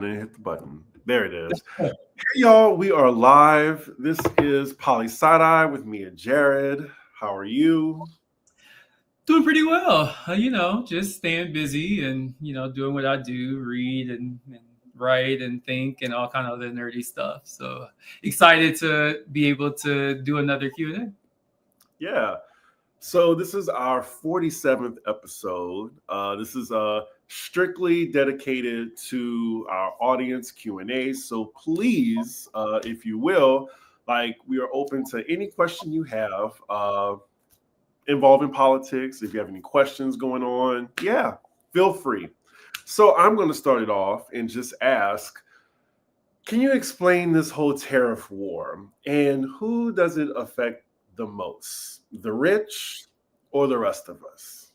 And hit the button. There it is. Hey, y'all, we are live. This is Poli Side-Eye with me and Jared. How are you? Doing pretty well. Just staying busy and, doing what I do, read and write and think and all kind of other nerdy stuff. So excited to be able to do another Q&A. Yeah. So this is our 47th episode. This is strictly dedicated to our audience Q&A. So please, if you will, we are open to any question you have involving politics. If you have any questions going on, yeah, feel free. So I'm going to start it off and just ask, can you explain this whole tariff war and who does it affect the most? The rich or the rest of us?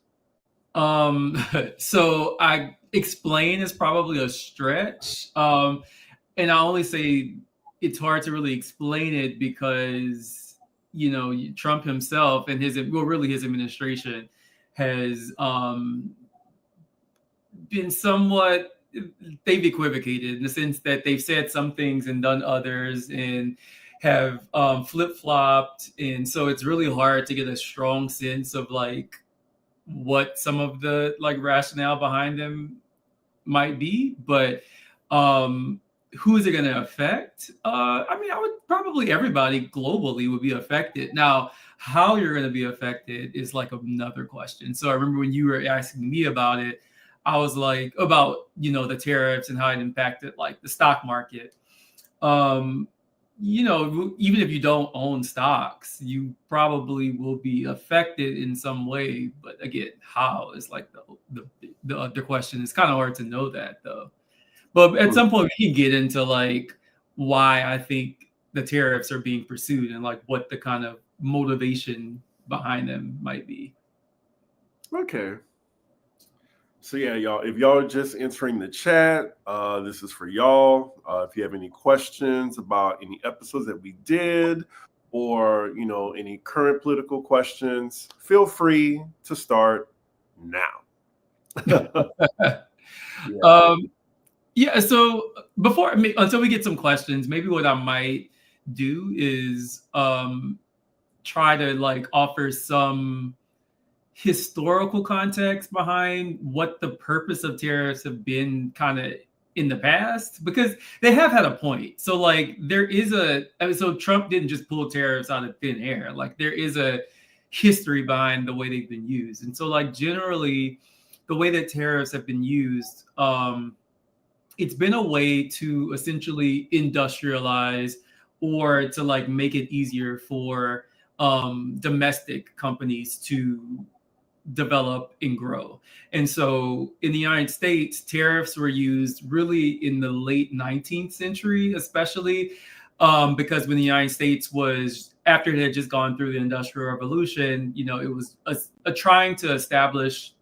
So I explain is probably a stretch. And I only say it's hard to really explain it because, Trump himself and his administration has been somewhat, they've equivocated in the sense that they've said some things and done others and have flip-flopped. And so it's really hard to get a strong sense of what some of the rationale behind them might be. But who is it going to affect? I would probably everybody globally would be affected. Now, how you're going to be affected is another question. So I remember when you were asking me about it, I was about, the tariffs and how it impacted the stock market. Even if you don't own stocks, you probably will be affected in some way. But again, how is the other question. It's kind of hard to know that though. But at some point we can get into why I think the tariffs are being pursued and what the kind of motivation behind them might be. Okay. So yeah, y'all, if y'all are just entering the chat, this is for y'all. If you have any questions about any episodes that we did or, any current political questions, feel free to start now. Yeah. So until we get some questions, maybe what I might do is try to offer some historical context behind what the purpose of tariffs have been kind of in the past, because they have had a point. So so Trump didn't just pull tariffs out of thin air. There is a history behind the way they've been used. And so generally the way that tariffs have been used, it's been a way to essentially industrialize or to make it easier for domestic companies to develop and grow. And so in the United States, tariffs were used really in the late 19th century, especially because when the United States was, after it had just gone through the Industrial Revolution, it was a trying to establish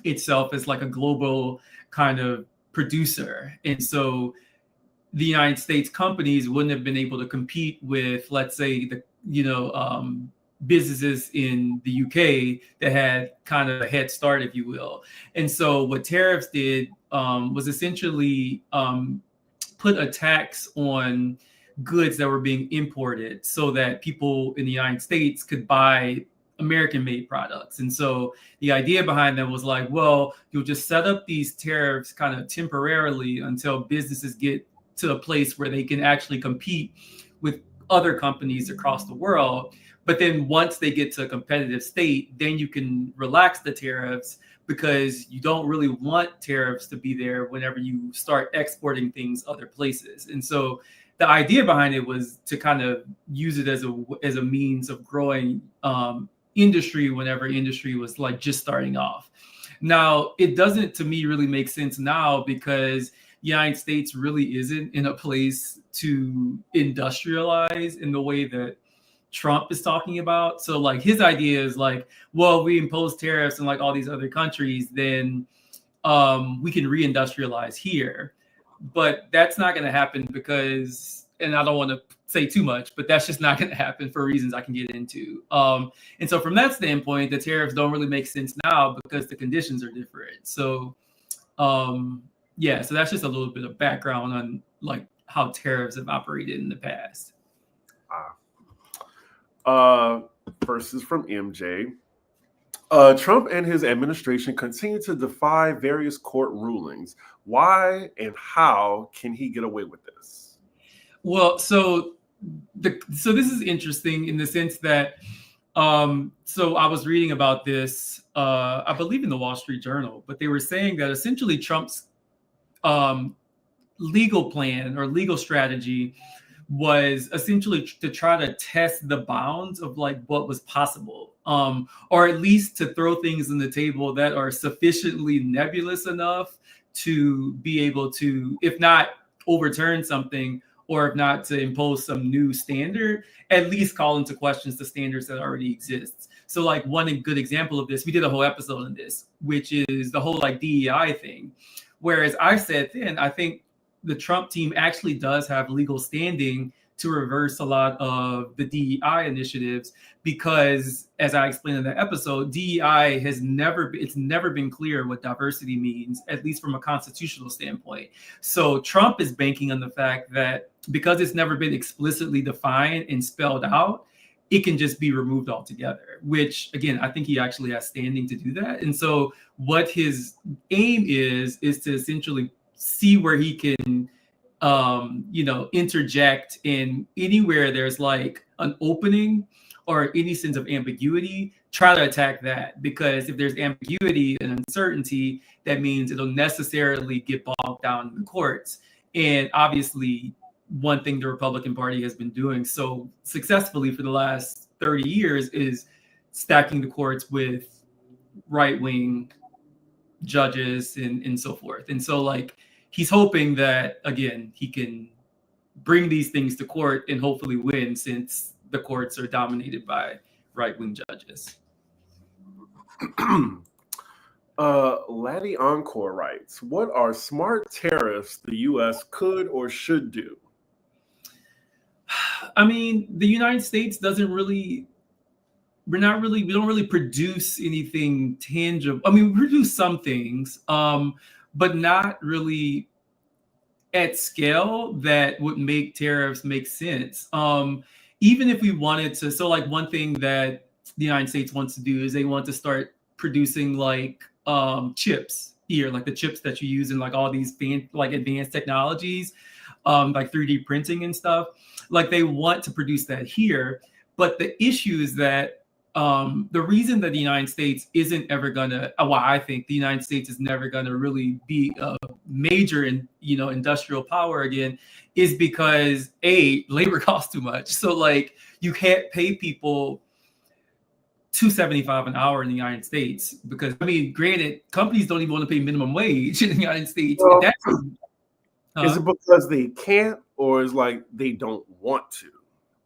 itself as a global kind of producer. And so the United States companies wouldn't have been able to compete with, let's say, businesses in the UK that had kind of a head start, if you will. And so what tariffs did was essentially put a tax on goods that were being imported so that people in the United States could buy American-made products. And so the idea behind them was well, you'll just set up these tariffs kind of temporarily until businesses get to a place where they can actually compete with other companies across the world. But then once they get to a competitive state, then you can relax the tariffs, because you don't really want tariffs to be there whenever you start exporting things other places. And so the idea behind it was to kind of use it as a means of growing industry whenever industry was just starting off. Now, it doesn't, to me, really make sense now, because the United States really isn't in a place to industrialize in the way that Trump is talking about. So his idea is well, we impose tariffs in all these other countries, then we can reindustrialize here. But that's not going to happen because, and I don't want to say too much, but that's just not going to happen for reasons I can get into. And so from that standpoint, the tariffs don't really make sense now because the conditions are different. So yeah, so that's just a little bit of background on like how tariffs have operated in the past. First is from MJ. Trump and his administration continue to defy various court rulings. Why and how can he get away with this? Well, so this is interesting in the sense that so I was reading about this, I believe in the Wall Street Journal, but they were saying that essentially Trump's legal plan or legal strategy was essentially to try to test the bounds of like what was possible, or at least to throw things on the table that are sufficiently nebulous enough to be able to, if not overturn something, or if not to impose some new standard, at least call into questions the standards that already exist. So like one good example of this, we did a whole episode on this, which is the whole like DEI thing. Whereas I said then, I think the Trump team actually does have legal standing to reverse a lot of the DEI initiatives, because as I explained in that episode, DEI has never been clear what diversity means, at least from a constitutional standpoint. So Trump is banking on the fact that because it's never been explicitly defined and spelled out, it can just be removed altogether, which again, I think he actually has standing to do that. And so what his aim is to essentially see where he can interject in anywhere there's like an opening or any sense of ambiguity, try to attack that. Because if there's ambiguity and uncertainty, that means it'll necessarily get bogged down in the courts. And obviously, one thing the Republican Party has been doing so successfully for the last 30 years is stacking the courts with right-wing judges and so forth. And so like, he's hoping that, again, he can bring these things to court and hopefully win, since the courts are dominated by right-wing judges. Laddie Encore writes, what are smart tariffs the U.S. could or should do? I mean, the United States we don't really produce anything tangible. I mean, we produce some things, but not really at scale that would make tariffs make sense. Even if we wanted to, so like one thing that the United States wants to do is they want to start producing like chips here, like the chips that you use in like all these like advanced technologies, like 3D printing and stuff. Like they want to produce that here. But the issue is that the reason that the United States isn't ever gonna, I think the United States is never gonna really be a major industrial power again, is because labor costs too much. So like you can't pay people $2.75 an hour in the United States, because I mean, granted, companies don't even want to pay minimum wage in the United States. Well, is it because they can't, or is like they don't want to?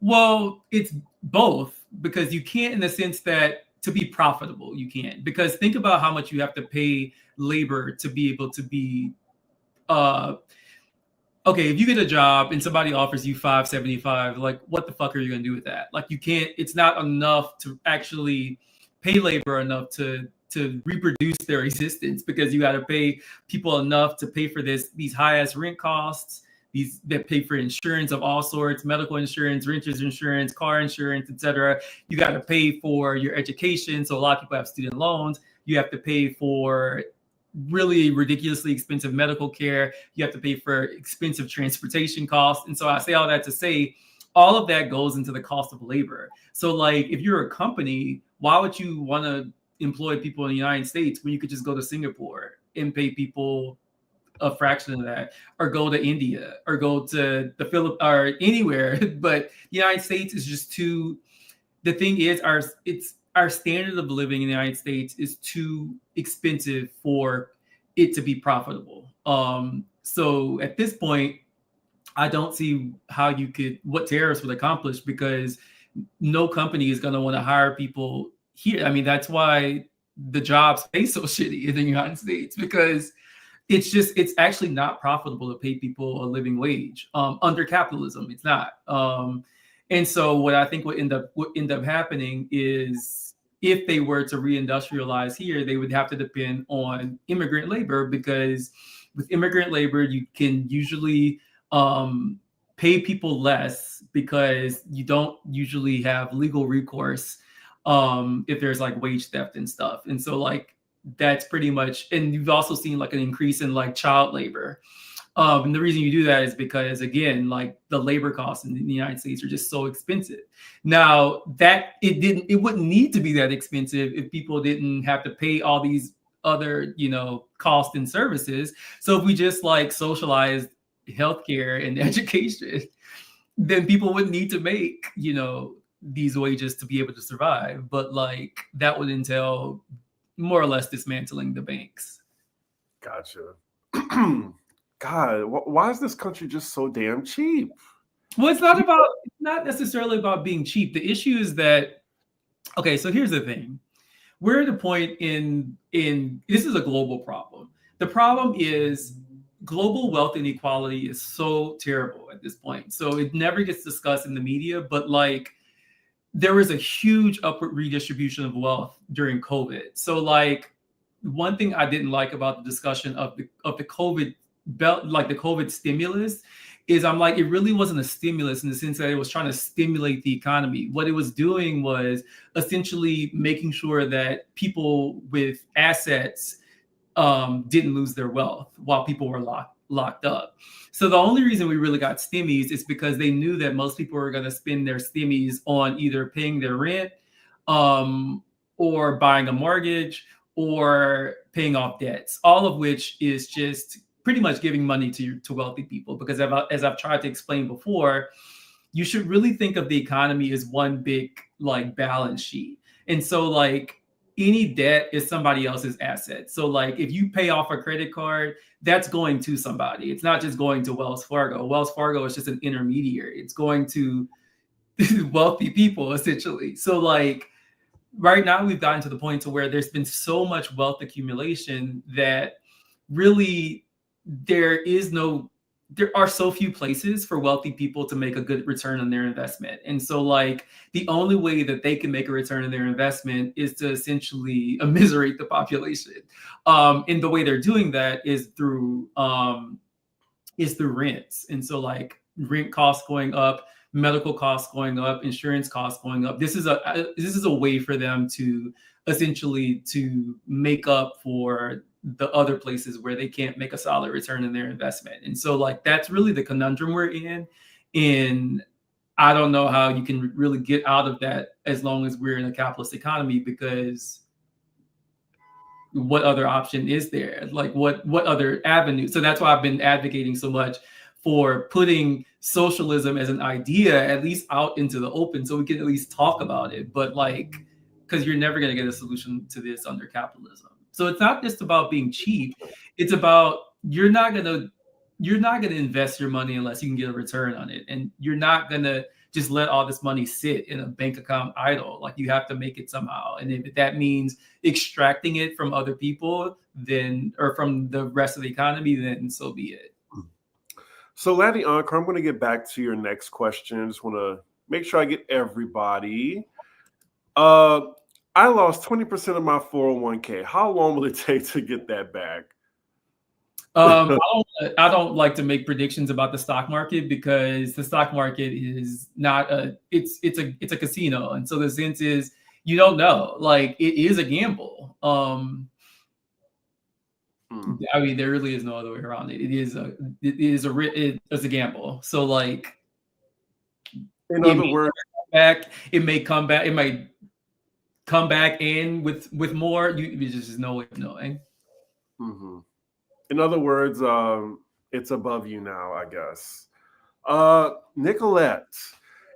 Well, it's both, because you can't in the sense that to be profitable, you can't. Because think about how much you have to pay labor to be able to be, okay, if you get a job and somebody offers you $5.75, like what the fuck are you gonna do with that? Like you can't, it's not enough to actually pay labor enough to reproduce their existence, because you got to pay people enough to pay for these high-ass rent costs, these that pay for insurance of all sorts, medical insurance, renters insurance, car insurance, etc. You got to pay for your education. So a lot of people have student loans. You have to pay for really ridiculously expensive medical care. You have to pay for expensive transportation costs. And so I say all that to say, all of that goes into the cost of labor. So like, if you're a company, why would you want to employ people in the United States when you could just go to Singapore and pay people a fraction of that, or go to India, or go to the Philippines, or anywhere? But the United States is just too, the thing is, our standard of living in the United States is too expensive for it to be profitable. So at this point, I don't see how what tariffs would accomplish, because no company is going to want to hire people here. I mean, that's why the jobs pay so shitty in the United States, because it's actually not profitable to pay people a living wage under capitalism. It's not. And so what I think would end up happening is, if they were to reindustrialize here, they would have to depend on immigrant labor, because with immigrant labor, you can usually pay people less because you don't usually have legal recourse if there's like wage theft and stuff. And so like that's pretty much, and you've also seen like an increase in like child labor. And the reason you do that is because, again, like the labor costs in the United States are just so expensive. Now that it wouldn't need to be that expensive if people didn't have to pay all these other, costs and services. So if we just like socialized healthcare and education, then people wouldn't need to make, these wages to be able to survive. But like that would entail more or less dismantling the banks. Gotcha. God, why is this country just so damn cheap? Well, it's not necessarily about being cheap. The issue is that, okay, so here's the thing. We're at a point in this is a global problem. The problem is global wealth inequality is so terrible at this point. So it never gets discussed in the media, but like there was a huge upward redistribution of wealth during COVID. So like one thing I didn't like about the discussion of the COVID belt, like the COVID stimulus, is I'm like, it really wasn't a stimulus in the sense that it was trying to stimulate the economy. What it was doing was essentially making sure that people with assets didn't lose their wealth while people were locked up. So the only reason we really got stimmies is because they knew that most people were going to spend their stimmies on either paying their rent or buying a mortgage or paying off debts, all of which is just pretty much giving money to wealthy people. Because as I've tried to explain before, you should really think of the economy as one big like balance sheet. And so like any debt is somebody else's asset. So like if you pay off a credit card, that's going to somebody. It's not just going to Wells Fargo. Wells Fargo is just an intermediary. It's going to wealthy people essentially. So like right now we've gotten to the point to where there's been so much wealth accumulation that really there are so few places for wealthy people to make a good return on their investment. And so like the only way that they can make a return on their investment is to essentially immiserate the population. And the way they're doing that is through rents. And so like rent costs going up, medical costs going up, insurance costs going up. This is a way for them to essentially to make up for the other places where they can't make a solid return on their investment. And so like that's really the conundrum we're in. And I don't know how you can really get out of that as long as we're in a capitalist economy, because what other option is there? Like what other avenue? So that's why I've been advocating so much for putting socialism as an idea at least out into the open so we can at least talk about it. But like, because you're never going to get a solution to this under capitalism. So it's not just about being cheap. It's about you're not gonna invest your money unless you can get a return on it, and you're not gonna just let all this money sit in a bank account idle. Like you have to make it somehow, and if that means extracting it from other people, then or from the rest of the economy, then so be it. So, Laddie Encore, I'm going to get back to your next question. I just want to make sure I get everybody. I lost 20% of my 401k. How long will it take to get that back? I don't like to make predictions about the stock market because the stock market is not it's a casino. And so the sense is you don't know. Like it is a gamble. I mean, there really is no other way around it. It is a gamble. So like in other words, it may come back. It might come back in with more. There's just no way of knowing. Mm-hmm. In other words, it's above you now, I guess. Nicolette,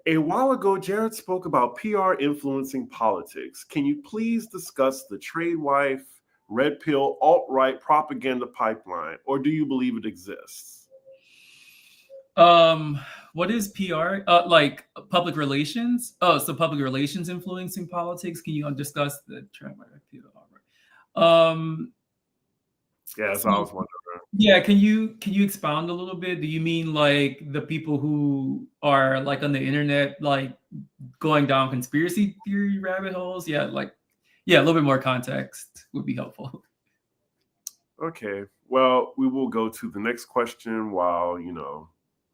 a while ago, Jared spoke about PR influencing politics. Can you please discuss the trade wife, red pill, alt-right propaganda pipeline, or do you believe it exists? What is PR? Like public relations? Oh, so public relations influencing politics. Can you discuss the trade wife PR? Yeah, that's what I was wondering. Yeah, can you expound a little bit? Do you mean like the people who are like on the internet, like going down conspiracy theory rabbit holes? Yeah, a little bit more context would be helpful. Okay. Well, we will go to the next question while,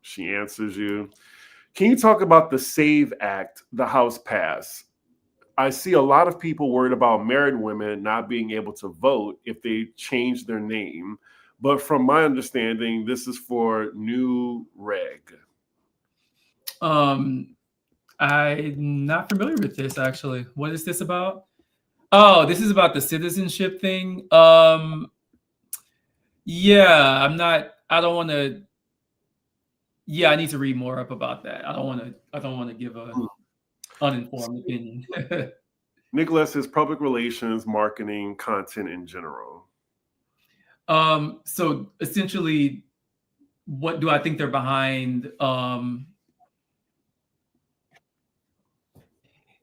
she answers you. Can you talk about the SAVE Act the House passed? I see a lot of people worried about married women not being able to vote if they change their name. But from my understanding, this is for new reg. I'm not familiar with this actually. What is this about? Oh, this is about the citizenship thing. Yeah, I don't want to. Yeah, I need to read more up about that. I don't want to give a Hmm. uninformed opinion. Nicholas is public relations, marketing, content in general. So essentially, what do I think they're behind?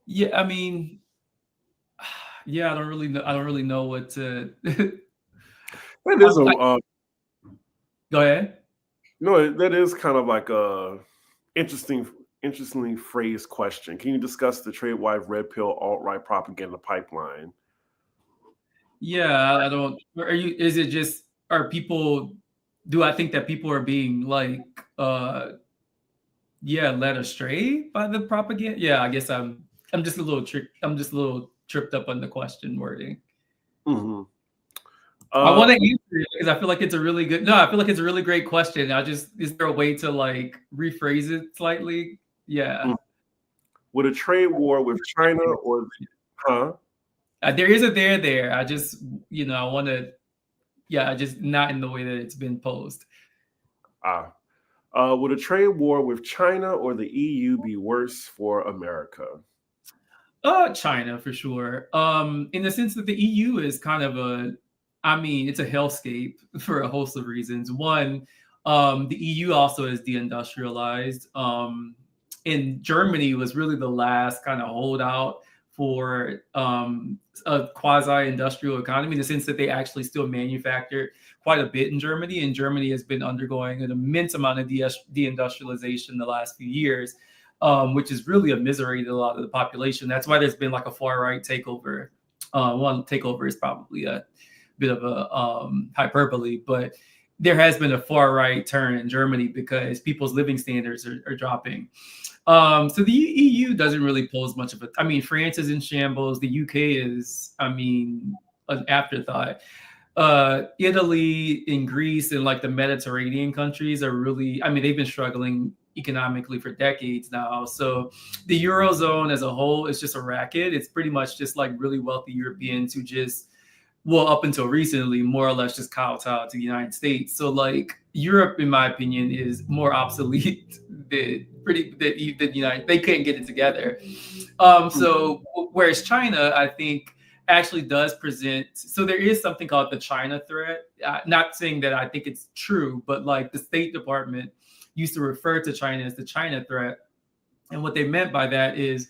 Yeah, I mean, yeah, I don't really know. I don't really know what to. That is Go ahead. that is kind of like a interesting, interestingly phrased question. Can you discuss the trade wide red pill alt right propaganda pipeline? Yeah, I don't. Are you? Is it just? Are people? Do I think that people are being like, yeah, led astray by the propaganda? Yeah, I guess I'm just a little trick. I'm just a little tripped up on the question wording. Hmm. I Uh, want to answer it because I feel like it's a really good. No, I feel like it's a really great question. Is there a way to like rephrase it slightly? Yeah, would a trade war with China or huh? there is a there. I just, I want to. Yeah, I just not in the way that it's been posed. Ah, would a trade war with China or the EU be worse for America? China for sure. In the sense that the EU is kind of I mean, it's a hellscape for a host of reasons. One, the EU also is deindustrialized. And Germany was really the last kind of holdout for a quasi-industrial economy in the sense that they actually still manufacture quite a bit in Germany, and Germany has been undergoing an immense amount of deindustrialization the last few years, which is really immiserated a lot of the population. That's why there's been like a far right takeover. One takeover is probably a bit of a hyperbole, but there has been a far right turn in Germany because people's living standards are dropping. So the EU doesn't really pose much of a. I mean, France is in shambles. The UK is, I mean, an afterthought. Italy and Greece and like the Mediterranean countries are really, I mean, they've been struggling economically for decades now. So the Eurozone as a whole is just a racket. It's pretty much just like really wealthy Europeans who just, well, up until recently, more or less just kowtow to the United States. So like Europe, in my opinion, is more obsolete than the United. They couldn't get it together. So whereas China, I think, actually does present. So there is something called the China threat. Not saying that I think it's true, but like the State Department used to refer to China as the China threat, and what they meant by that is,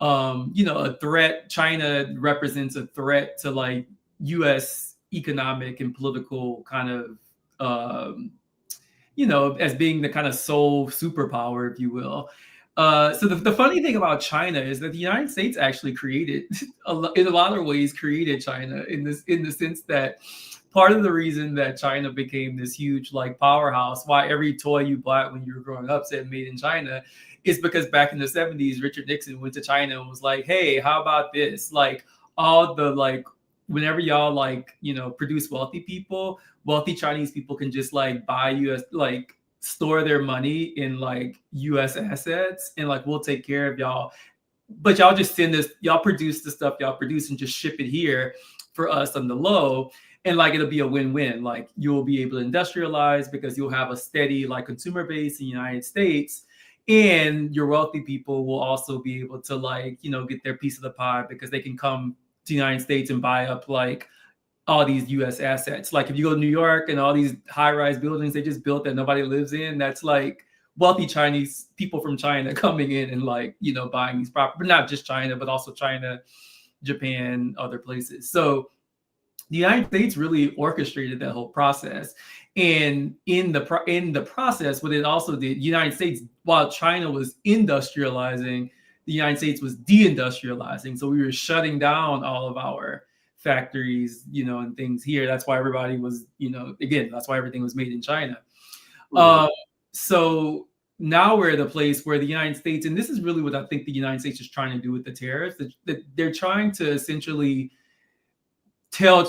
a threat. China represents a threat to like U.S. economic and political kind of. As being the kind of sole superpower, if you will. So the funny thing about China is that the United States actually created, in a lot of ways, created China in the sense that part of the reason that China became this huge like powerhouse, why every toy you bought when you were growing up said "Made in China," is because back in the 70s, Richard Nixon went to China and was like, "Hey, how about this? Like all the like." Whenever y'all like, produce wealthy Chinese people can just like buy US, like store their money in like US assets, and like we'll take care of y'all. But y'all just y'all produce the stuff y'all produce and just ship it here for us on the low. And like it'll be a win-win. Like you'll be able to industrialize because you'll have a steady like consumer base in the United States. And your wealthy people will also be able to like, get their piece of the pie because they can come to the United States and buy up like all these US assets. Like if you go to New York and all these high-rise buildings they just built that nobody lives in, that's like wealthy Chinese people from China coming in and like, buying these properties, but not just China, but also China, Japan, other places. So the United States really orchestrated that whole process. And in the process, what it also did, United States, while China was industrializing, the United States was deindustrializing. So we were shutting down all of our factories, and things here. That's why everybody was, again, that's why everything was made in China. So now we're at a place where the United States, and this is really what I think the United States is trying to do with the tariffs, that they're trying to essentially go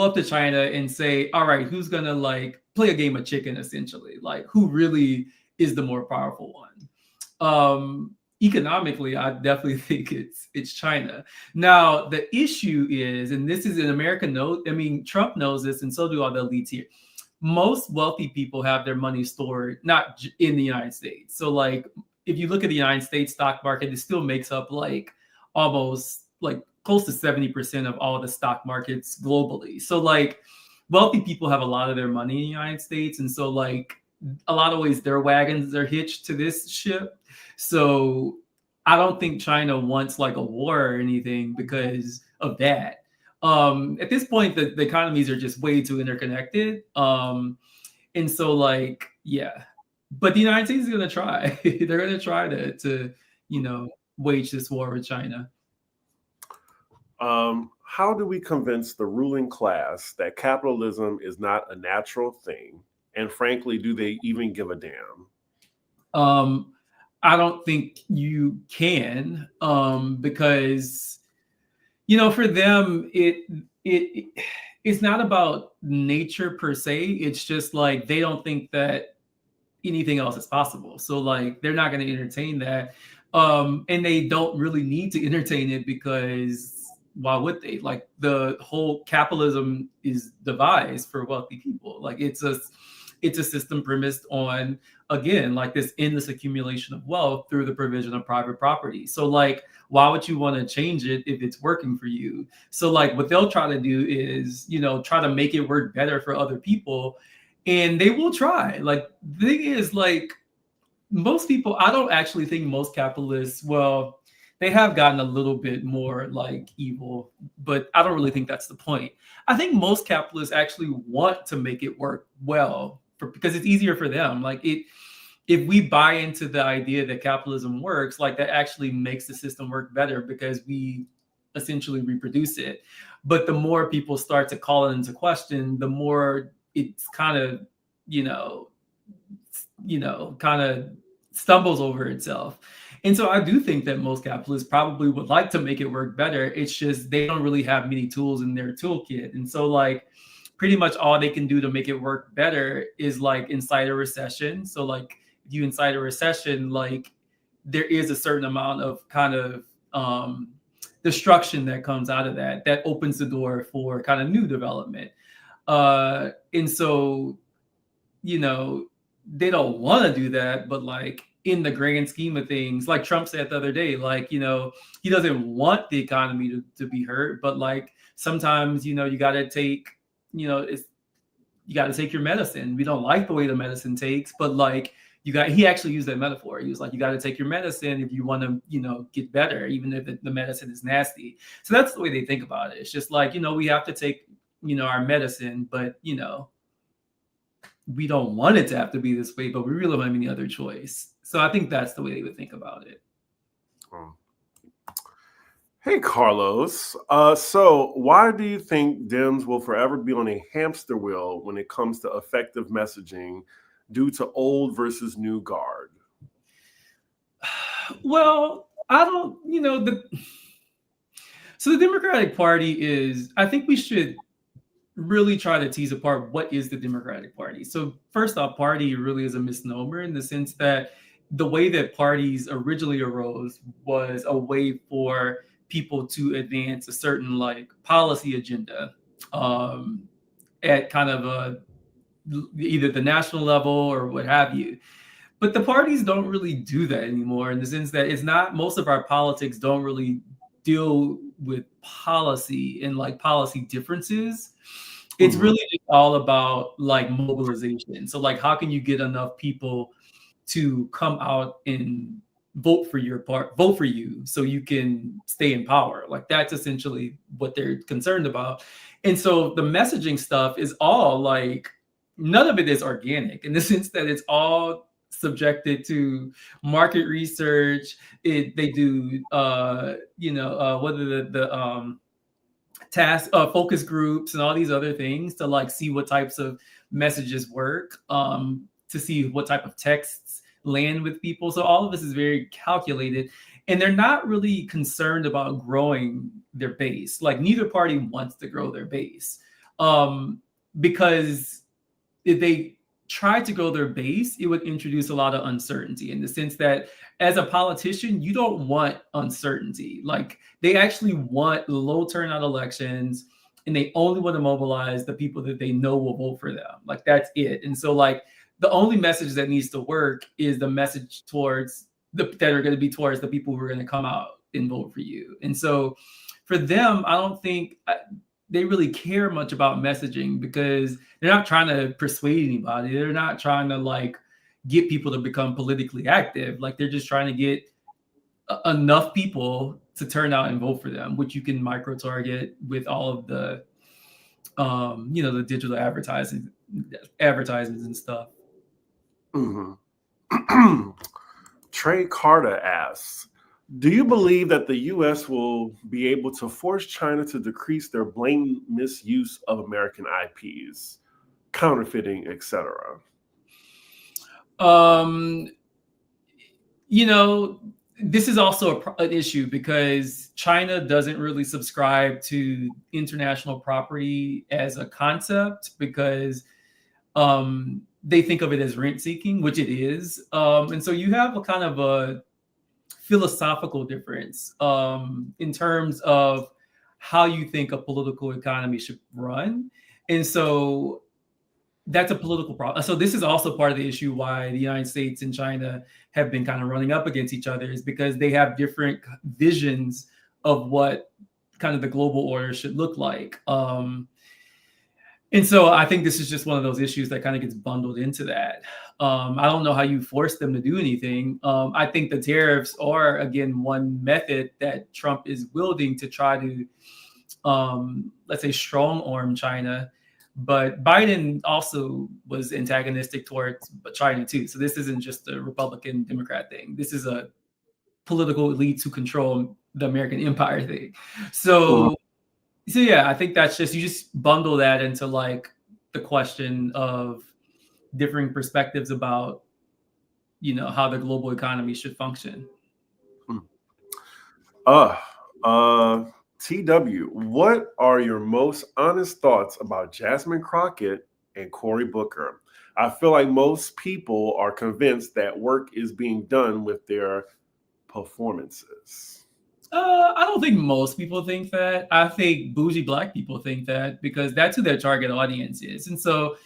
up to China and say, all right, who's gonna play a game of chicken, essentially, who really is the more powerful one. Economically, I definitely think it's China. Now, the issue is, and this is an American note, I mean, Trump knows this, and so do all the elites here. Most wealthy people have their money stored not in the United States. So, if you look at the United States stock market, it still makes up almost close to 70% of all the stock markets globally. So, wealthy people have a lot of their money in the United States, and so a lot of ways their wagons are hitched to this ship. So I don't think China wants a war or anything because of that. At this point, the economies are just way too interconnected. And so yeah, but the United States is going to try. They're going to try to wage this war with China. How do we convince the ruling class that capitalism is not a natural thing? And frankly, do they even give a damn? I don't think you can, because for them it's not about nature per se. It's just they don't think that anything else is possible. So they're not going to entertain that, and they don't really need to entertain it, because why would they? The whole capitalism is devised for wealthy people. It's a system premised on, again, this endless accumulation of wealth through the provision of private property. So why would you want to change it if it's working for you? So what they'll try to do is, try to make it work better for other people. And they will try. The thing is, most people, I don't actually think most capitalists, well, they have gotten a little bit more evil, but I don't really think that's the point. I think most capitalists actually want to make it work well, because it's easier for them. If we buy into the idea that capitalism works, that actually makes the system work better, because we essentially reproduce it. But the more people start to call it into question, the more it's kind of, kind of stumbles over itself. And so I do think that most capitalists probably would like to make it work better. It's just they don't really have many tools in their toolkit. And so pretty much all they can do to make it work better is incite a recession. So if you incite a recession, there is a certain amount of kind of destruction that comes out of that opens the door for kind of new development. And so, they don't want to do that, but in the grand scheme of things, like Trump said the other day, he doesn't want the economy to be hurt, but sometimes, you got to take, you got to take your medicine. We don't like the way the medicine takes, but he actually used that metaphor. He was you got to take your medicine if you want to, get better, even if the medicine is nasty. So that's the way they think about it. It's just we have to take, our medicine, but, we don't want it to have to be this way, but we really don't have any other choice. So I think that's the way they would think about it. Hey, Carlos. So why do you think Dems will forever be on a hamster wheel when it comes to effective messaging due to old versus new guard? Well, I don't, so the Democratic Party is, I think we should really try to tease apart what is the Democratic Party. So first off, party really is a misnomer, in the sense that the way that parties originally arose was a way for people to advance a certain policy agenda at kind of either the national level or what have you. But the parties don't really do that anymore, in the sense that it's not, most of our politics don't really deal with policy and policy differences. It's really just all about mobilization. So how can you get enough people to come out and vote for you so you can stay in power? That's essentially what they're concerned about. And so the messaging stuff is all none of it is organic, in the sense that it's all subjected to market research. They do what are the task focus groups and all these other things to like see what types of messages work, to see what type of texts land with people. So all of this is very calculated, and they're not really concerned about growing their base. Like neither party wants to grow their base, because if they tried to grow their base, it would introduce a lot of uncertainty, in the sense that as a politician, you don't want uncertainty. Like they actually want low turnout elections, and they only want to mobilize the people that they know will vote for them. Like that's it. And so like the only message that needs to work is the message towards that are going to be towards the people who are going to come out and vote for you. And so for them, I don't think they really care much about messaging, because they're not trying to persuade anybody. They're not trying to like get people to become politically active. Like they're just trying to get enough people to turn out and vote for them, which you can micro target with all of the, the digital advertisements and stuff. Mm-hmm. Trey Carter asks, do you believe that the U.S. will be able to force China to decrease their blatant misuse of American IPs, counterfeiting, etc.? This is also an issue, because China doesn't really subscribe to international property as a concept, because they think of it as rent seeking, which it is. And so you have a kind of a philosophical difference in terms of how you think a political economy should run. And so that's a political problem. So this is also part of the issue why the United States and China have been kind of running up against each other, is because they have different visions of what kind of the global order should look like. And so I think this is just one of those issues that kind of gets bundled into that. I don't know how you force them to do anything. I think the tariffs are, again, one method that Trump is wielding to try to, let's say, strong arm China. But Biden also was antagonistic towards China too. So this isn't just a Republican Democrat thing. This is a political elites who control the American empire thing. So yeah, I think that's just, you just bundle that into like the question of differing perspectives about, how the global economy should function. TW, what are your most honest thoughts about Jasmine Crockett and Cory Booker? I feel like most people are convinced that work is being done with their performances. I don't think most people think that. I think bougie Black people think that, because that's who their target audience is. And so,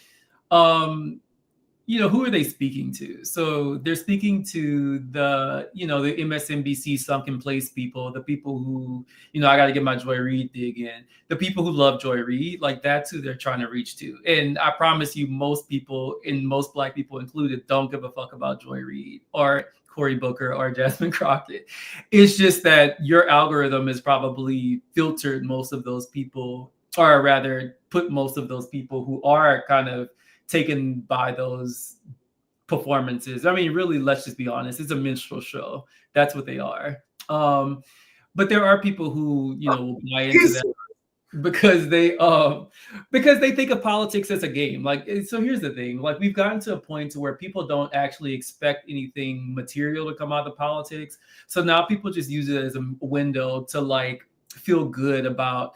who are they speaking to? So they're speaking to the MSNBC sunken place people, the people who, I got to get my Joy Reid dig in, the people who love Joy Reid, like that's who they're trying to reach to. And I promise you, most people, and most Black people included, don't give a fuck about Joy Reid or Cory Booker or Jasmine Crockett. It's just that your algorithm has probably filtered most of those people, or rather put most of those people who are kind of taken by those performances. I mean, really, let's just be honest. It's a minstrel show. That's what they are. But there are people who, will buy into that because they think of politics as a game. Like, so here's the thing. Like, we've gotten to a point to where people don't actually expect anything material to come out of politics. So now people just use it as a window to like feel good about,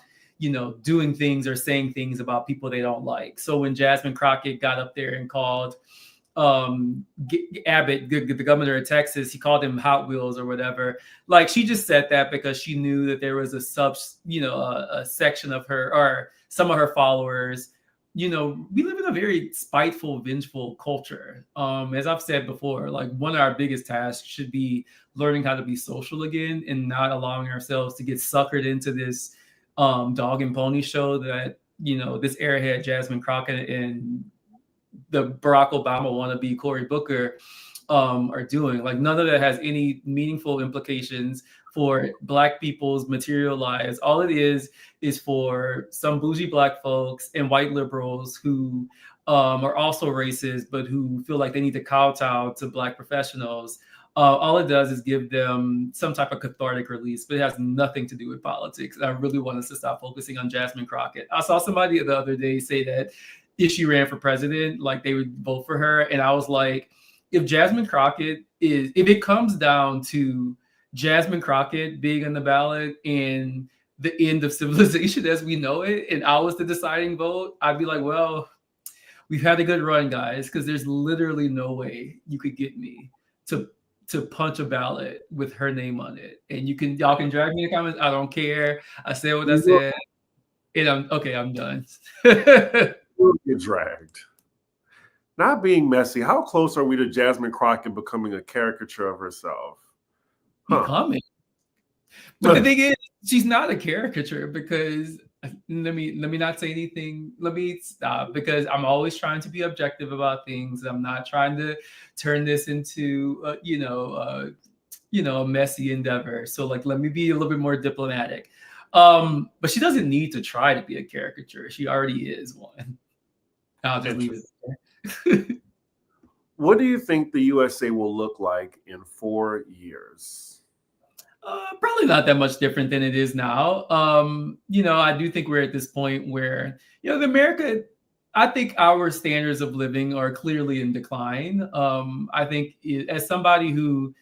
doing things or saying things about people they don't like. So when Jasmine Crockett got up there and called Abbott, the governor of Texas, he called him Hot Wheels or whatever. Like, she just said that because she knew that there was a section of her, or some of her followers. We live in a very spiteful, vengeful culture. As I've said before, like one of our biggest tasks should be learning how to be social again, and not allowing ourselves to get suckered into this dog and pony show that this airhead Jasmine Crockett and the Barack Obama wannabe Cory Booker are doing. Like, none of that has any meaningful implications for Black people's material lives. All it is for some bougie Black folks and white liberals who are also racist, but who feel like they need to kowtow to Black professionals. All it does is give them some type of cathartic release, but it has nothing to do with politics. I really want us to stop focusing on Jasmine Crockett. I saw somebody the other day say that if she ran for president, like they would vote for her. And I was like, if Jasmine Crockett if it comes down to Jasmine Crockett being on the ballot and the end of civilization as we know it, and I was the deciding vote, I'd be like, well, we've had a good run, guys, because there's literally no way you could get me to punch a ballot with her name on it. And y'all can drag me in the comments. I don't care. I said what I said. And I'm done. You'll get dragged. Not being messy, how close are we to Jasmine Crockett becoming a caricature of herself? Becoming. But the thing is, she's not a caricature because let me not say anything. Let me stop because I'm always trying to be objective about things. I'm not trying to turn this into a messy endeavor. So like, let me be a little bit more diplomatic. But she doesn't need to try to be a caricature. She already is one. I'll just leave it there. What do you think the USA will look like in 4 years? Probably not that much different than it is now. I do think we're at this point where, I think our standards of living are clearly in decline. I think as somebody who,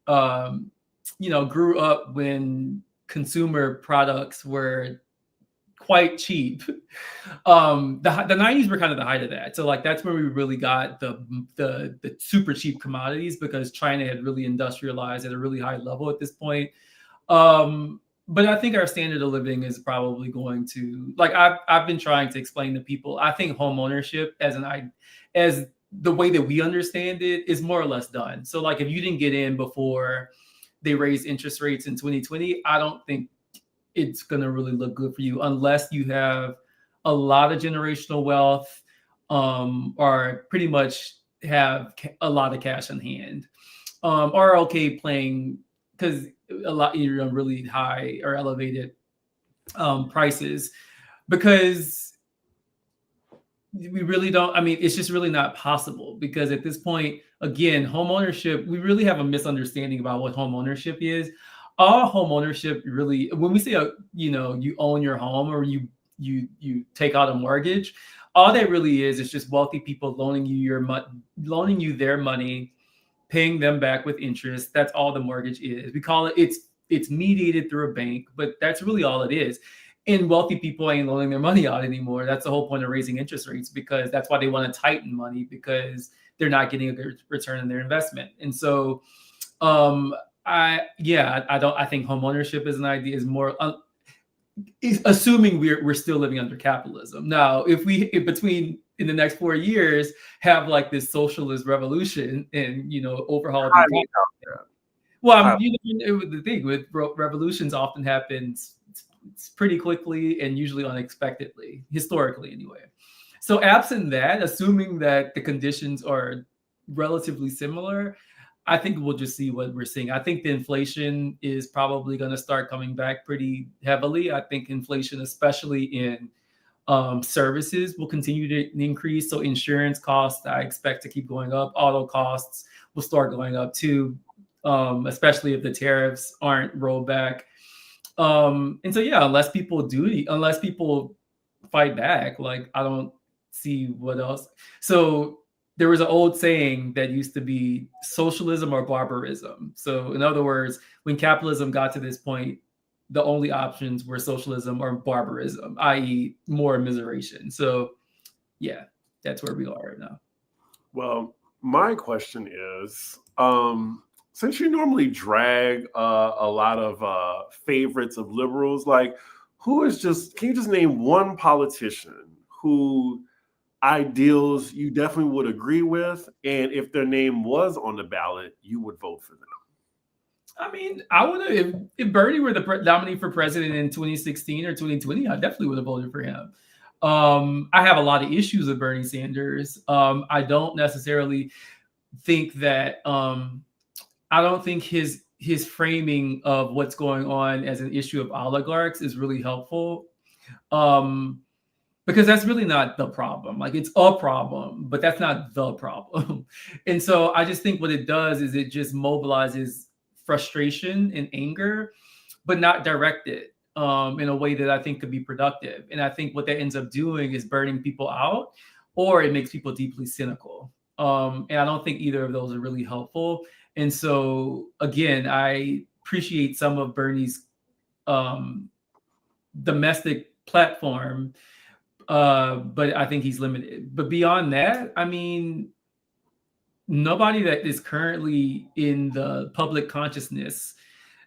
grew up when consumer products were quite cheap. The 90s were kind of the height of that. So like that's where we really got the super cheap commodities because China had really industrialized at a really high level at this point. But I think our standard of living is probably going to, like I've been trying to explain to people, I think home ownership as the way that we understand it is more or less done. So like if you didn't get in before they raised interest rates in 2020, I don't think it's going to really look good for you unless you have a lot of generational wealth or pretty much have a lot of cash on hand or okay playing because a lot you're on really high or elevated prices because we really don't. I mean, it's just really not possible because at this point, again, home ownership, we really have a misunderstanding about what home ownership is. All home ownership really, when we say you own your home or you take out a mortgage, all that really is just wealthy people loaning you their money, paying them back with interest. That's all the mortgage is. We call it's mediated through a bank, but that's really all it is. And wealthy people ain't loaning their money out anymore. That's the whole point of raising interest rates because that's why they want to tighten money because they're not getting a good return on their investment. And so, I think home ownership is an idea is more assuming we're still living under capitalism. Now, if between in the next 4 years have like this socialist revolution and overhaul the economy. Well, the thing with revolutions often happens pretty quickly and usually unexpectedly, historically anyway. So absent that, assuming that the conditions are relatively similar, I think we'll just see what we're seeing. I think the inflation is probably going to start coming back pretty heavily. I think inflation, especially in services, will continue to increase. So insurance costs, I expect to keep going up. Auto costs will start going up too, especially if the tariffs aren't rolled back. And so, unless people fight back, like I don't see what else. So there was an old saying that used to be socialism or barbarism. So in other words, when capitalism got to this point, the only options were socialism or barbarism, i.e. more immiseration. So yeah, that's where we are right now. Well, my question is, since you normally drag a lot of favorites of liberals, like can you just name one politician who ideals you definitely would agree with, and if their name was on the ballot, you would vote for them? I mean, I would have if Bernie were the nominee for president in 2016 or 2020, I definitely would have voted for him. I have a lot of issues with Bernie Sanders. I don't necessarily think that I don't think his framing of what's going on as an issue of oligarchs is really helpful. Because that's really not the problem. Like, it's a problem, but that's not the problem. And so I just think what it does is it just mobilizes frustration and anger, but not directed in a way that I think could be productive. And I think what that ends up doing is burning people out, or it makes people deeply cynical. And I don't think either of those are really helpful. And so, again, I appreciate some of Bernie's domestic platform, but I think he's limited. But beyond that, I mean, nobody that is currently in the public consciousness.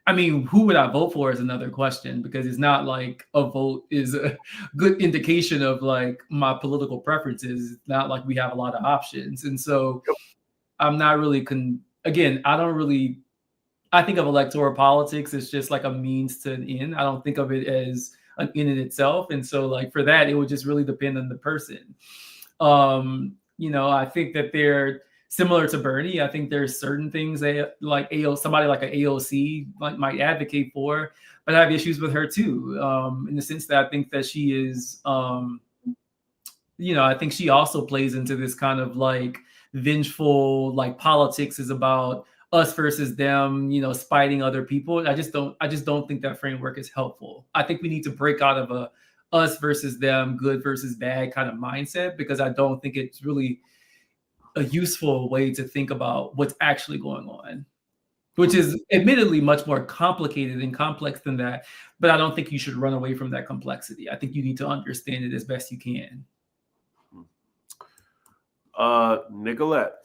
I mean, who would I vote for is another question, because it's not like a vote is a good indication of like my political preferences. It's not like we have a lot of options. And so I'm not really, again, I think of electoral politics as just like a means to an end. I don't think of it as an end in itself. And so like for that, it would just really depend on the person. I think that they're similar to Bernie. I think there's certain things that like somebody like an AOC might advocate for, but I have issues with her too, in the sense that I think that she is, I think she also plays into this kind of like vengeful, like politics is about us versus them, spiting other people. I just don't think that framework is helpful. I think we need to break out of a us versus them, good versus bad kind of mindset, because I don't think it's really a useful way to think about what's actually going on, which is admittedly much more complicated and complex than that. But I don't think you should run away from that complexity. I think you need to understand it as best you can. Nicolette,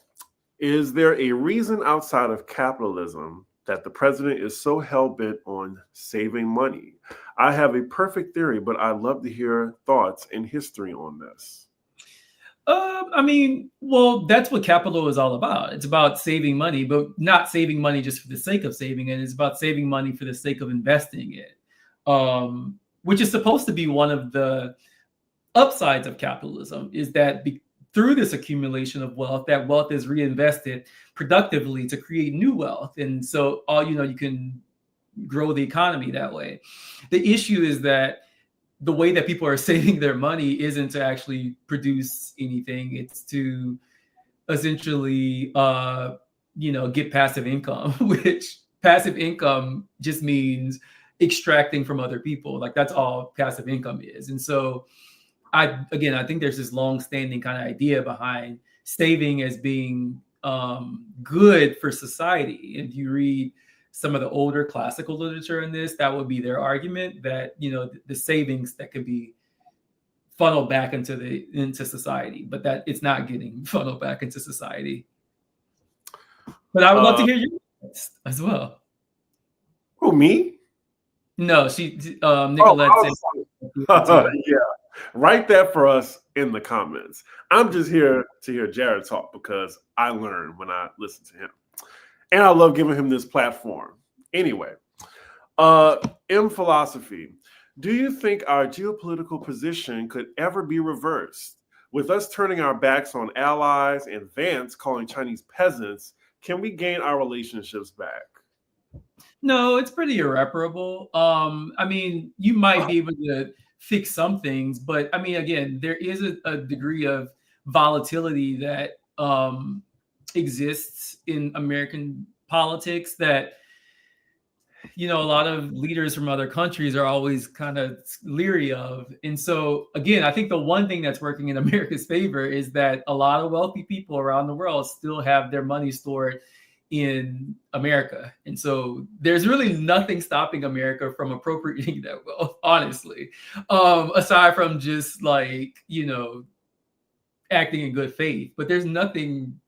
is there a reason outside of capitalism that the president is so hell-bent on saving money? I have a perfect theory, but I'd love to hear thoughts and history on this. Well, that's what capital is all about. It's about saving money, but not saving money just for the sake of saving it. It's about saving money for the sake of investing it, which is supposed to be one of the upsides of capitalism, is that through this accumulation of wealth, that wealth is reinvested productively to create new wealth. And so you can grow the economy that way. The issue is that the way that people are saving their money isn't to actually produce anything. It's to essentially, get passive income, which passive income just means extracting from other people. Like, that's all passive income is. And so I think there's this long-standing kind of idea behind saving as being good for society. If you read some of the older classical literature in this, that would be their argument, that the savings that could be funneled back into society, but that it's not getting funneled back into society. But I would love to hear you as well. Who, me? No, Nicolette said. Yeah. Write that for us in the comments. I'm just here to hear Jared talk because I learn when I listen to him. And I love giving him this platform. Anyway, M Philosophy, do you think our geopolitical position could ever be reversed? With us turning our backs on allies and Vance calling Chinese peasants, can we gain our relationships back? No, it's pretty irreparable. You might be able to fix some things, but again, there is a degree of volatility that exists in American politics that a lot of leaders from other countries are always kind of leery of. And so again, I think the one thing that's working in America's favor is that a lot of wealthy people around the world still have their money stored in America. And so there's really nothing stopping America from appropriating that wealth, honestly, aside from just like, acting in good faith. But there's nothing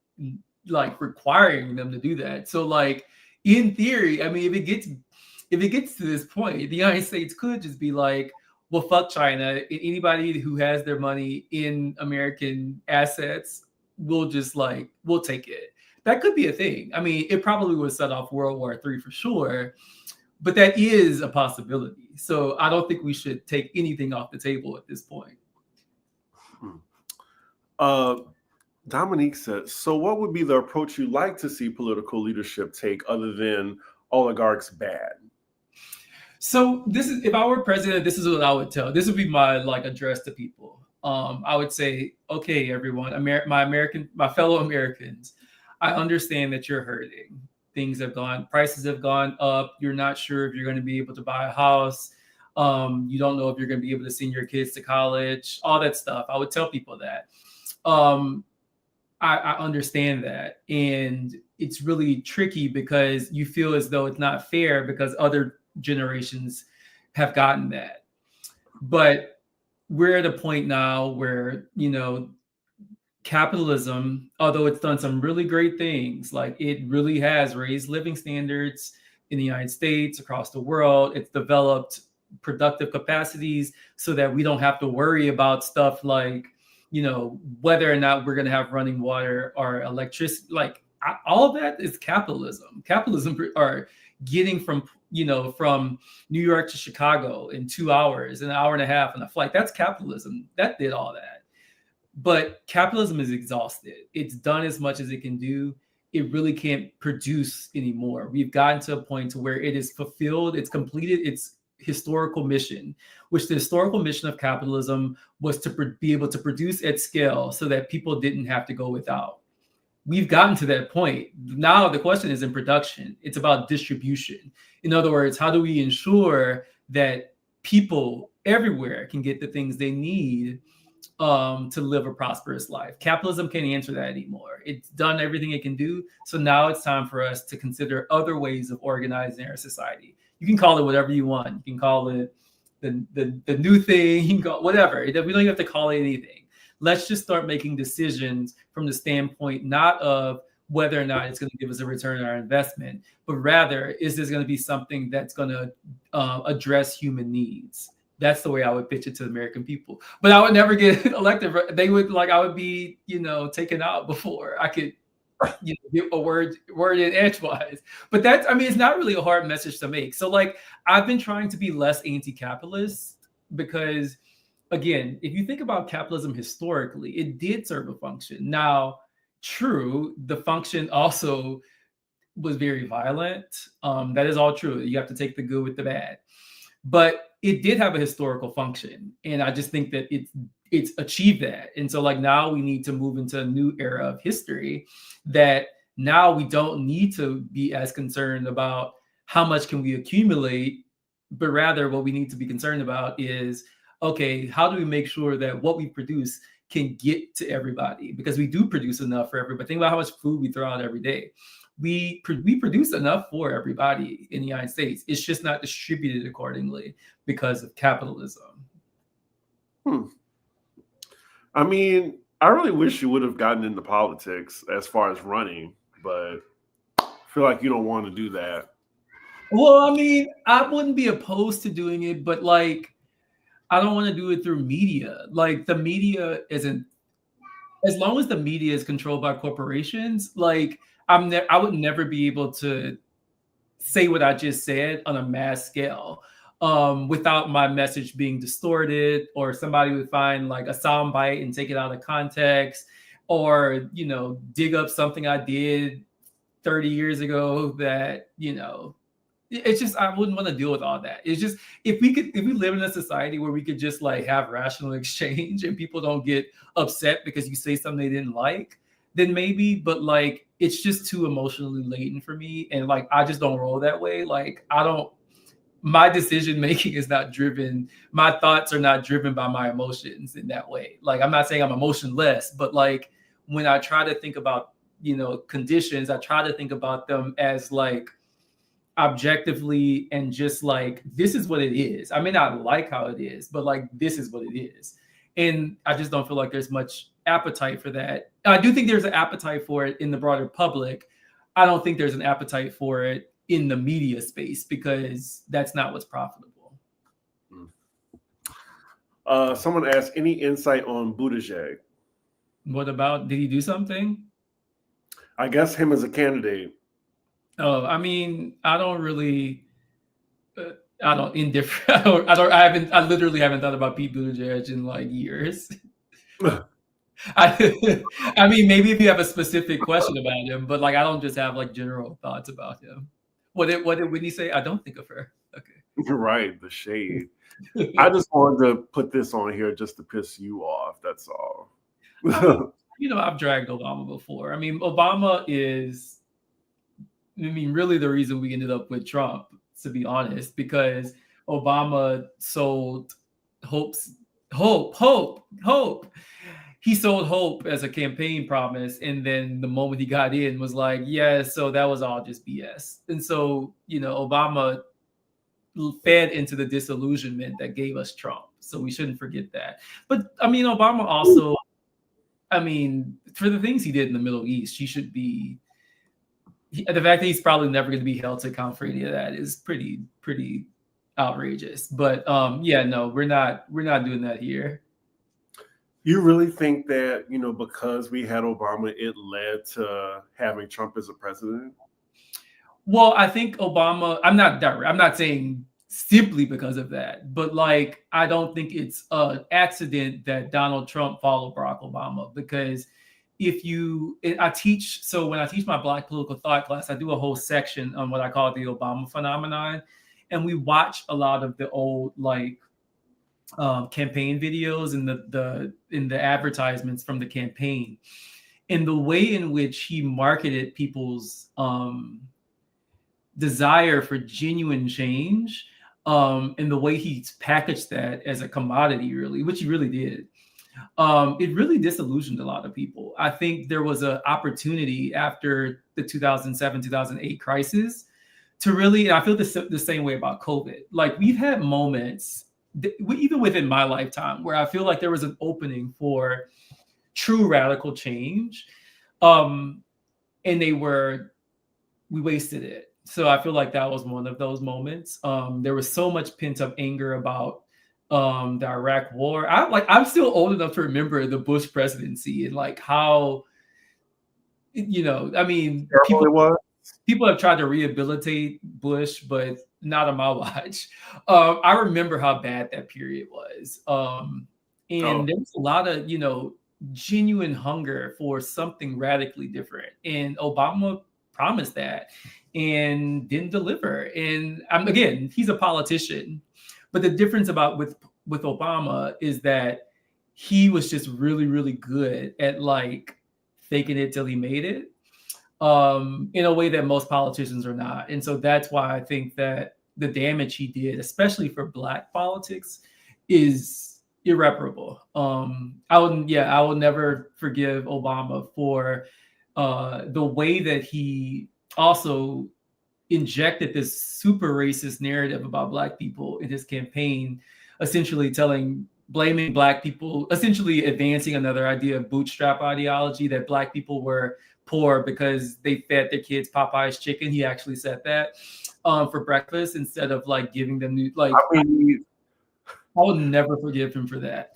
like requiring them to do that. So like, in theory, if it gets to this point, the United States could just be like, well, fuck China. Anybody who has their money in American assets, we'll take it. That could be a thing. It probably would set off World War III for sure, but that is a possibility. So I don't think we should take anything off the table at this point. Dominique says, so what would be the approach you'd like to see political leadership take other than oligarchs bad? So if I were president, this is what I would tell. This would be my address to people. I would say, okay, everyone, my fellow Americans, I understand that you're hurting. Prices have gone up. You're not sure if you're going to be able to buy a house. You don't know if you're going to be able to send your kids to college, all that stuff. I would tell people that. I understand that. And it's really tricky because you feel as though it's not fair because other generations have gotten that. But we're at a point now where, capitalism, although it's done some really great things, like it really has raised living standards in the United States, across the world. It's developed productive capacities so that we don't have to worry about stuff like, whether or not we're going to have running water or electricity. Like all of that is capitalism. Capitalism are getting from New York to Chicago in 2 hours, an hour and a half on a flight. That's capitalism. That did all that. But capitalism is exhausted. It's done as much as it can do. It really can't produce anymore. We've gotten to a point to where it is fulfilled. It's completed its historical mission, which the historical mission of capitalism was to be able to produce at scale so that people didn't have to go without. We've gotten to that point. Now the question is in production. It's about distribution. In other words, how do we ensure that people everywhere can get the things they need to live a prosperous life? Capitalism can't answer that anymore. It's done everything it can do. So now it's time for us to consider other ways of organizing our society. You can call it whatever you want. You can call it the new thing. You can call whatever. We don't even have to call it anything. Let's just start making decisions from the standpoint not of whether or not it's going to give us a return on our investment, but rather, is this going to be something that's going to address human needs? That's the way I would pitch it to the American people. But I would never get elected. They would I would be, taken out before I could, get a word in edgewise. But it's not really a hard message to make. So I've been trying to be less anti-capitalist because, again, if you think about capitalism historically, it did serve a function. Now, true, the function also was very violent. That is all true. You have to take the good with the bad. But it did have a historical function. And I just think that it's achieved that. And so now we need to move into a new era of history that now we don't need to be as concerned about how much can we accumulate, but rather what we need to be concerned about is, okay, how do we make sure that what we produce can get to everybody? Because we do produce enough for everybody. Think about how much food we throw out every day. We produce enough for everybody in the United States. It's just not distributed accordingly because of capitalism. I really wish you would have gotten into politics as far as running, but I feel like you don't want to do that. Well, I wouldn't be opposed to doing it, but I don't want to do it through media. The media isn't, as long as the media is controlled by corporations, I would never be able to say what I just said on a mass scale without my message being distorted, or somebody would find a soundbite and take it out of context, or dig up something I did 30 years ago that it's just, I wouldn't want to deal with all that. It's just, if we live in a society where we could just have rational exchange and people don't get upset because you say something they didn't like, then maybe, but it's just too emotionally laden for me. And I just don't roll that way. My decision making is not driven, my thoughts are not driven by my emotions in that way. I'm not saying I'm emotionless, but when I try to think about, conditions, I try to think about them as objectively and just this is what it is. I may not like how it is, but this is what it is. And I just don't feel like there's much appetite for that. I do think there's an appetite for it in the broader public. I don't think there's an appetite for it in the media space because that's not what's profitable. Someone asked, any insight on Buttigieg? What about, did he do something? I guess him as a candidate. Oh, I don't really, I literally haven't thought about Pete Buttigieg in years. Maybe if you have a specific question about him, but I don't just have general thoughts about him. What did Whitney say? I don't think of her. Okay. Right, the shade. I just wanted to put this on here just to piss you off. That's all. I mean, I've dragged Obama before. I mean, Obama is, really the reason we ended up with Trump, to be honest, because Obama sold hope. He sold hope as a campaign promise, and then the moment he got in was like, yeah, so that was all just BS. And so, Obama fed into the disillusionment that gave us Trump. So we shouldn't forget that. But I mean, Obama also, for the things he did in the Middle East, he should be. The fact that he's probably never going to be held to account for any of that is pretty outrageous. But no, we're not doing that here. You really think that, because we had Obama, it led to having Trump as a president? Well, I think Obama, I'm not saying simply because of that, but like, I don't think it's an accident that Donald Trump followed Barack Obama, because when I teach my Black political thought class, I do a whole section on what I call the Obama phenomenon. And we watch a lot of the old, like, campaign videos and the advertisements from the campaign, and the way in which he marketed people's desire for genuine change, and the way he packaged that as a commodity, really, which he really did. It really disillusioned a lot of people. I think there was an opportunity after the 2007-2008 crisis to really, and I feel the same way about COVID. Like, we've had moments, even within my lifetime, where I feel like there was an opening for true radical change, and we wasted it. So I feel like that was one of those moments. There was so much pent up anger about the Iraq War. I'm still old enough to remember the Bush presidency and like how, people have tried to rehabilitate Bush, but not on my watch. I remember how bad that period was. There was a lot of, genuine hunger for something radically different. And Obama promised that and didn't deliver. And again, he's a politician. But the difference with Obama is that he was just really, really good at like faking it till he made it, in a way that most politicians are not. And so that's why I think that the damage he did, especially for Black politics, is irreparable. I will never forgive Obama for the way that he also injected this super racist narrative about Black people in his campaign, essentially blaming Black people, essentially advancing another idea of bootstrap ideology, that Black people were poor because they fed their kids Popeye's chicken. He actually said that for breakfast, instead of like giving them I will never forgive him for that.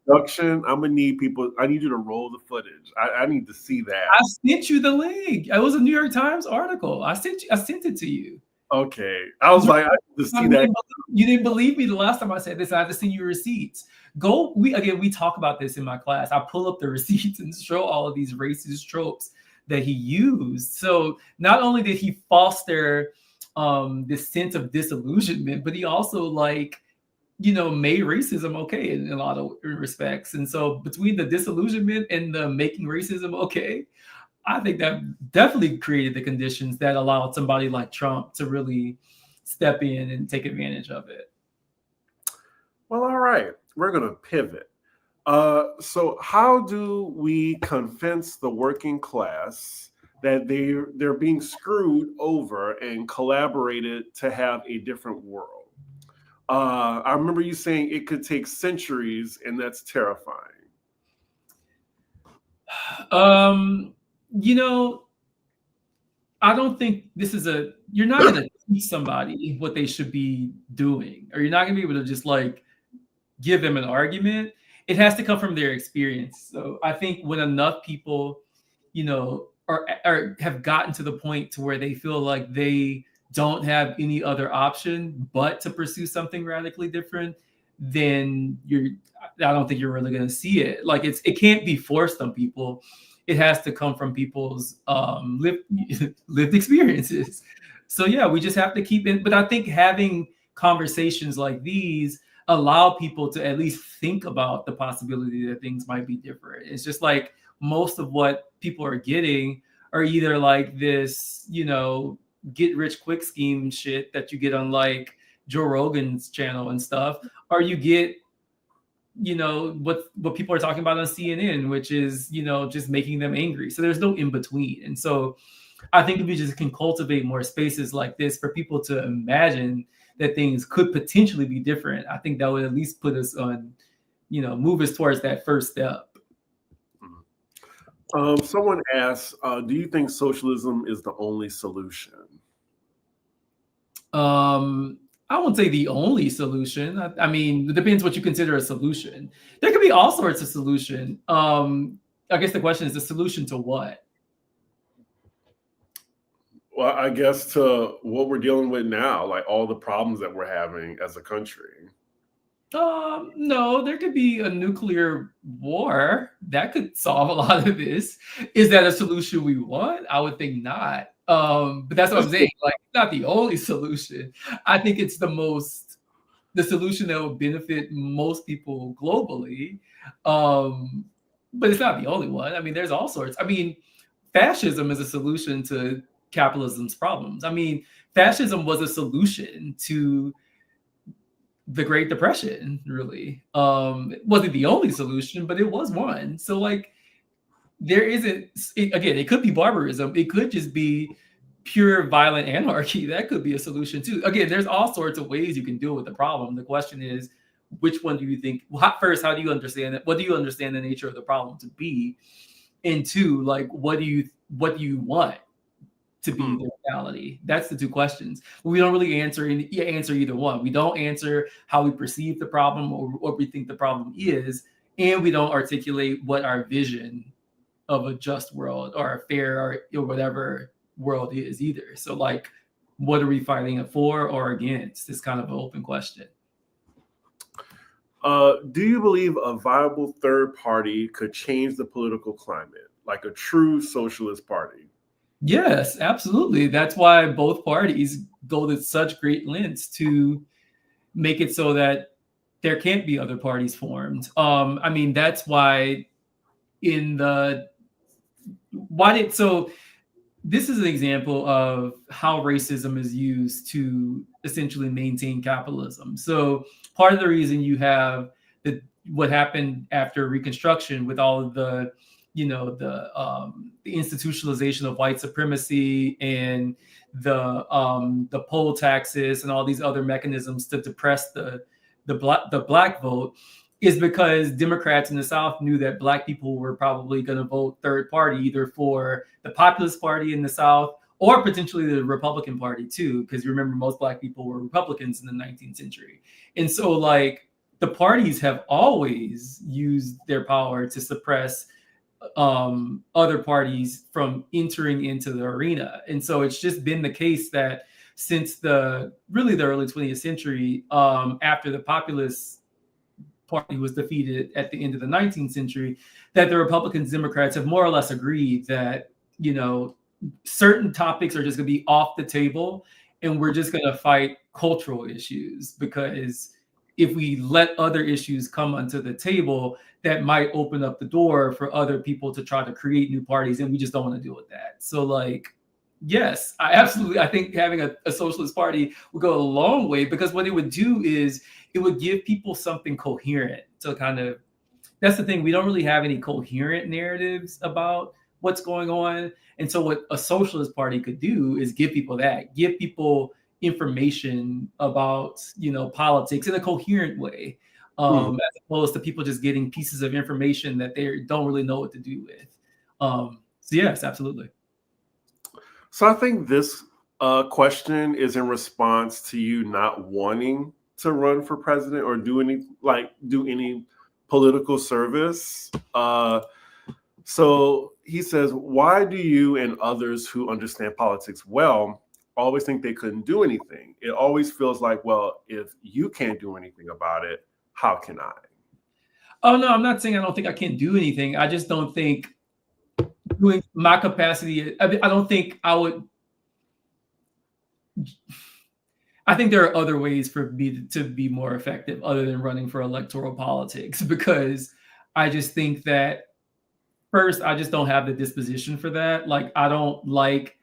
Production, I'm gonna need people. I need you to roll the footage. I need to see that. I sent you the link. It was a New York Times article. I sent it to you. Okay, I was like, I need to see that. You didn't believe me the last time I said this. I had to send you receipts. We talk about this in my class. I pull up the receipts and show all of these racist tropes that he used. So not only did he foster this sense of disillusionment, but he also made racism okay in a lot of respects. And so between the disillusionment and the making racism okay, I think that definitely created the conditions that allowed somebody like Trump to really step in and take advantage of it. Well, all right, we're going to pivot. So how do we convince the working class that they're being screwed over and collaborated to have a different world? I remember you saying it could take centuries, and that's terrifying. I don't think you're not going to teach somebody what they should be doing, or you're not going to be able to just give them an argument. It has to come from their experience. So I think when enough people, have gotten to the point to where they feel like they don't have any other option but to pursue something radically different, then I don't think you're really going to see it. It can't be forced on people. It has to come from people's lived experiences. So yeah, we just have to keep it. But I think having conversations like these allow people to at least think about the possibility that things might be different. It's just like most of what people are getting are either like this, get rich quick scheme shit that you get on like Joe Rogan's channel and stuff, or you get, what people are talking about on CNN, which is, just making them angry. So there's no in between. And so I think if we just can cultivate more spaces like this for people to imagine that things could potentially be different, I think that would at least put us on, move us towards that first step. Someone asks, do you think socialism is the only solution? I won't say the only solution. I mean, it depends what you consider a solution. There could be all sorts of solution. I guess the question is the solution to what? Well, I guess to what we're dealing with now, like all the problems that we're having as a country. No, there could be a nuclear war that could solve a lot of this. Is that a solution we want? I would think not. But that's what I'm saying. Like, it's not the only solution. I think it's the solution that will benefit most people globally. But it's not the only one. I mean, there's all sorts. I mean, fascism is a solution to capitalism's problems. I mean, fascism was a solution to the Great Depression, really. It wasn't the only solution, but it was one. So like, there isn't, again, it could be barbarism. It could just be pure violent anarchy. That could be a solution too. Again, there's all sorts of ways you can deal with the problem. The question is, which one do you think, first, how do you understand it? What do you understand the nature of the problem to be? And two, like, what do you want to be the reality? That's the two questions. We don't really answer either one. We don't answer how we perceive the problem or what we think the problem is, and we don't articulate what our vision of a just world or a fair or whatever world is either. So like, what are we fighting it for or against? It's kind of an open question. Do you believe a viable third party could change the political climate, like a true socialist party? Yes, absolutely. That's why both parties go to such great lengths to make it so that there can't be other parties formed. I mean, that's why this is an example of how racism is used to essentially maintain capitalism. So part of the reason you have what happened after Reconstruction with all of the institutionalization of white supremacy and the poll taxes and all these other mechanisms to depress the black vote is because Democrats in the South knew that Black people were probably going to vote third party, either for the Populist Party in the South or potentially the Republican Party too, because you remember most Black people were Republicans in the 19th century. And so like the parties have always used their power to suppress other parties from entering into the arena. And so it's just been the case that since the early 20th century, after the Populist Party was defeated at the end of the 19th century, that the Republicans, Democrats have more or less agreed that, certain topics are just going to be off the table and we're just going to fight cultural issues, because if we let other issues come onto the table, that might open up the door for other people to try to create new parties, and we just don't want to deal with that. So like, yes, I think having a socialist party would go a long way, because what it would do is it would give people something coherent to kind of, that's the thing, we don't really have any coherent narratives about what's going on. And so what a socialist party could do is give people information about, politics in a coherent way, as opposed to people just getting pieces of information that they don't really know what to do with. So yes, absolutely. So I think this question is in response to you not wanting to run for president or do any political service. So he says, why do you and others who understand politics well always think they couldn't do anything? It always feels like, well, if you can't do anything about it, how can I? Oh, no, I'm not saying I don't think I can do anything. I just don't think doing my capacity, I don't think I I think there are other ways for me to be more effective other than running for electoral politics, because I just think that first, I just don't have the disposition for that. Like, I don't like.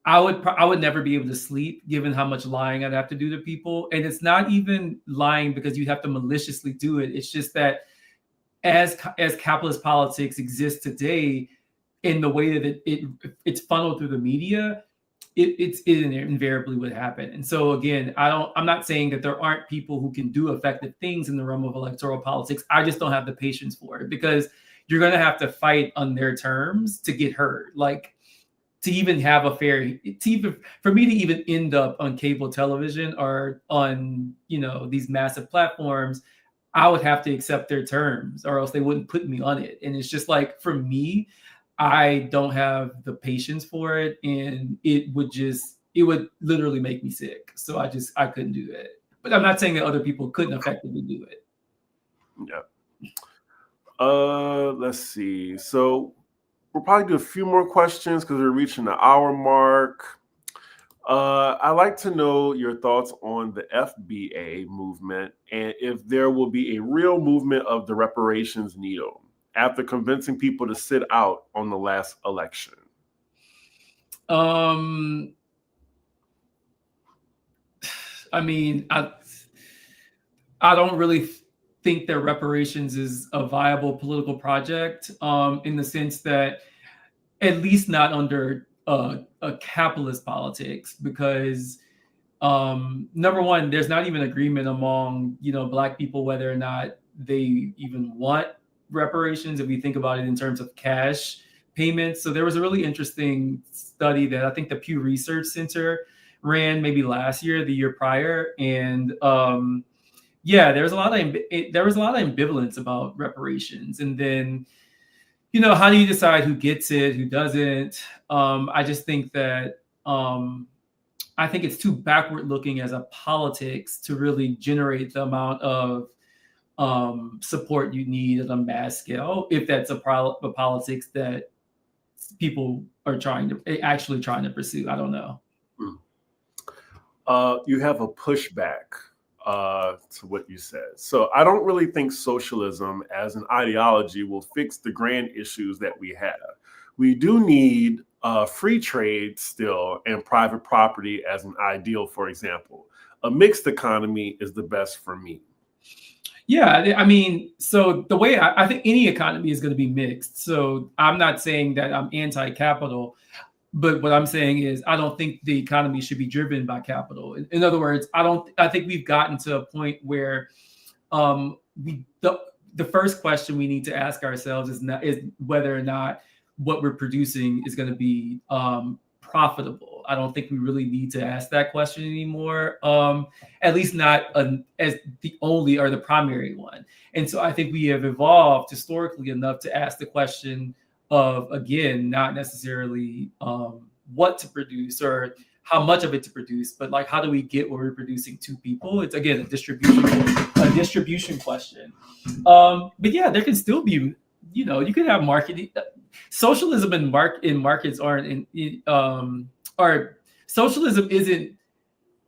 I would never be able to sleep given how much lying I'd have to do to people, and it's not even lying because you have to maliciously do it. It's just that as capitalist politics exists today, in the way that it's funneled through the media, it invariably would happen. And so again, I'm not saying that there aren't people who can do effective things in the realm of electoral politics. I just don't have the patience for it, because you're going to have to fight on their terms to get heard. Like, to even have a fair, for me to even end up on cable television or on, these massive platforms, I would have to accept their terms, or else they wouldn't put me on it. And it's just like, for me, I don't have the patience for it, and it would literally make me sick. So I couldn't do it. But I'm not saying that other people couldn't effectively do it. Yeah. Let's see. So we'll probably do a few more questions because we're reaching the hour mark. I'd like to know your thoughts on the FBA movement, and if there will be a real movement of the reparations needle after convincing people to sit out on the last election. I mean, I don't really think that reparations is a viable political project, in the sense that, at least not under a capitalist politics, because number one, there's not even agreement among Black people whether or not they even want reparations, if we think about it in terms of cash payments. So there was a really interesting study that I think the Pew Research Center ran maybe last year, the year prior, and there was a lot of ambivalence about reparations. And then, how do you decide who gets it, who doesn't? I just think that I think it's too backward looking as a politics to really generate the amount of support you need at a mass scale, if that's a politics that people are actually trying to pursue. I don't know. You have a pushback to what you said. So I don't really think socialism as an ideology will fix the grand issues that we have. We do need free trade still, and private property as an ideal, for example. A mixed economy is the best for me. Yeah, I mean, so the way I think any economy is going to be mixed. So I'm not saying that I'm anti-capital, but what I'm saying is I don't think the economy should be driven by capital. In other words, I think we've gotten to a point where the first question we need to ask ourselves is whether or not what we're producing is going to be profitable. I don't think we really need to ask that question anymore, at least not as the only or the primary one. And so I think we have evolved historically enough to ask the question of, again, not necessarily what to produce or how much of it to produce, but like, how do we get what we're producing to people? It's, again, a distribution question. But yeah, there can still be, you could have marketing. Socialism in markets aren't or socialism isn't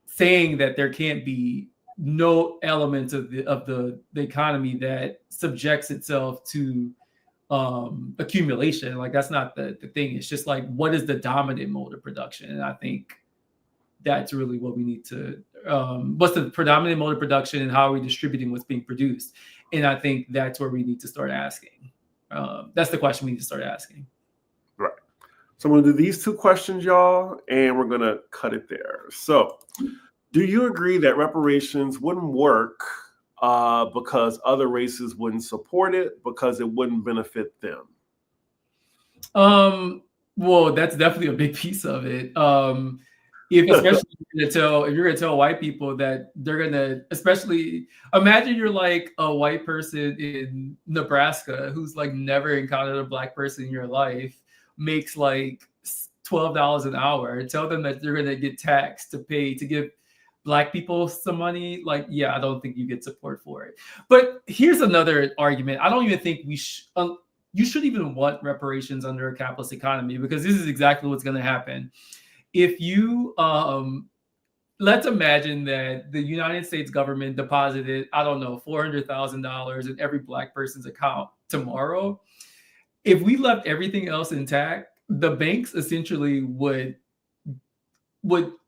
saying that there can't be no elements of the economy that subjects itself to accumulation. Like, that's not the thing. It's just like, what is the dominant mode of production? And I think that's really what we need to what's the predominant mode of production, and how are we distributing what's being produced? And I think that's where we need to start asking. That's the question we need to start asking. Right. So I'm going to do these two questions, y'all, and we're going to cut it there. So do you agree that reparations wouldn't work because other races wouldn't support it, because it wouldn't benefit them? Well, that's definitely a big piece of it. Especially if you're gonna tell white people that they're gonna, especially imagine you're like a white person in Nebraska who's like never encountered a Black person in your life, makes like $12 an hour. Tell them that you're gonna get taxed to give Black people some money. Like, yeah, I don't think you get support for it. But here's another argument. I don't even think you should even want reparations under a capitalist economy, because this is exactly what's going to happen. If you let's imagine that the United States government deposited, I don't know, $400,000 in every Black person's account tomorrow. If we left everything else intact, the banks essentially would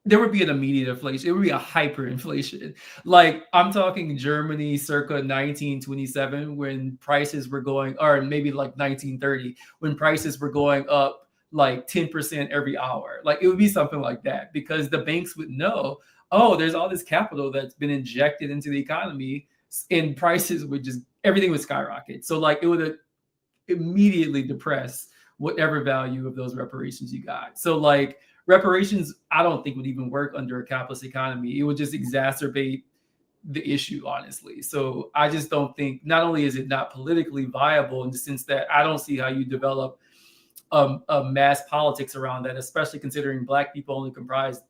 there would be an immediate inflation. It would be a hyperinflation. Like I'm talking Germany circa 1927 when prices were going, or maybe like 1930 when prices were going up like 10% every hour. Like it would be something like that because the banks would know, oh, there's all this capital that's been injected into the economy and prices would just, everything would skyrocket. So like it would immediately depress whatever value of those reparations you got. So like reparations, I don't think would even work under a capitalist economy. It would just exacerbate the issue, honestly. So I just don't think, not only is it not politically viable in the sense that I don't see how you develop a mass politics around that, especially considering Black people only comprise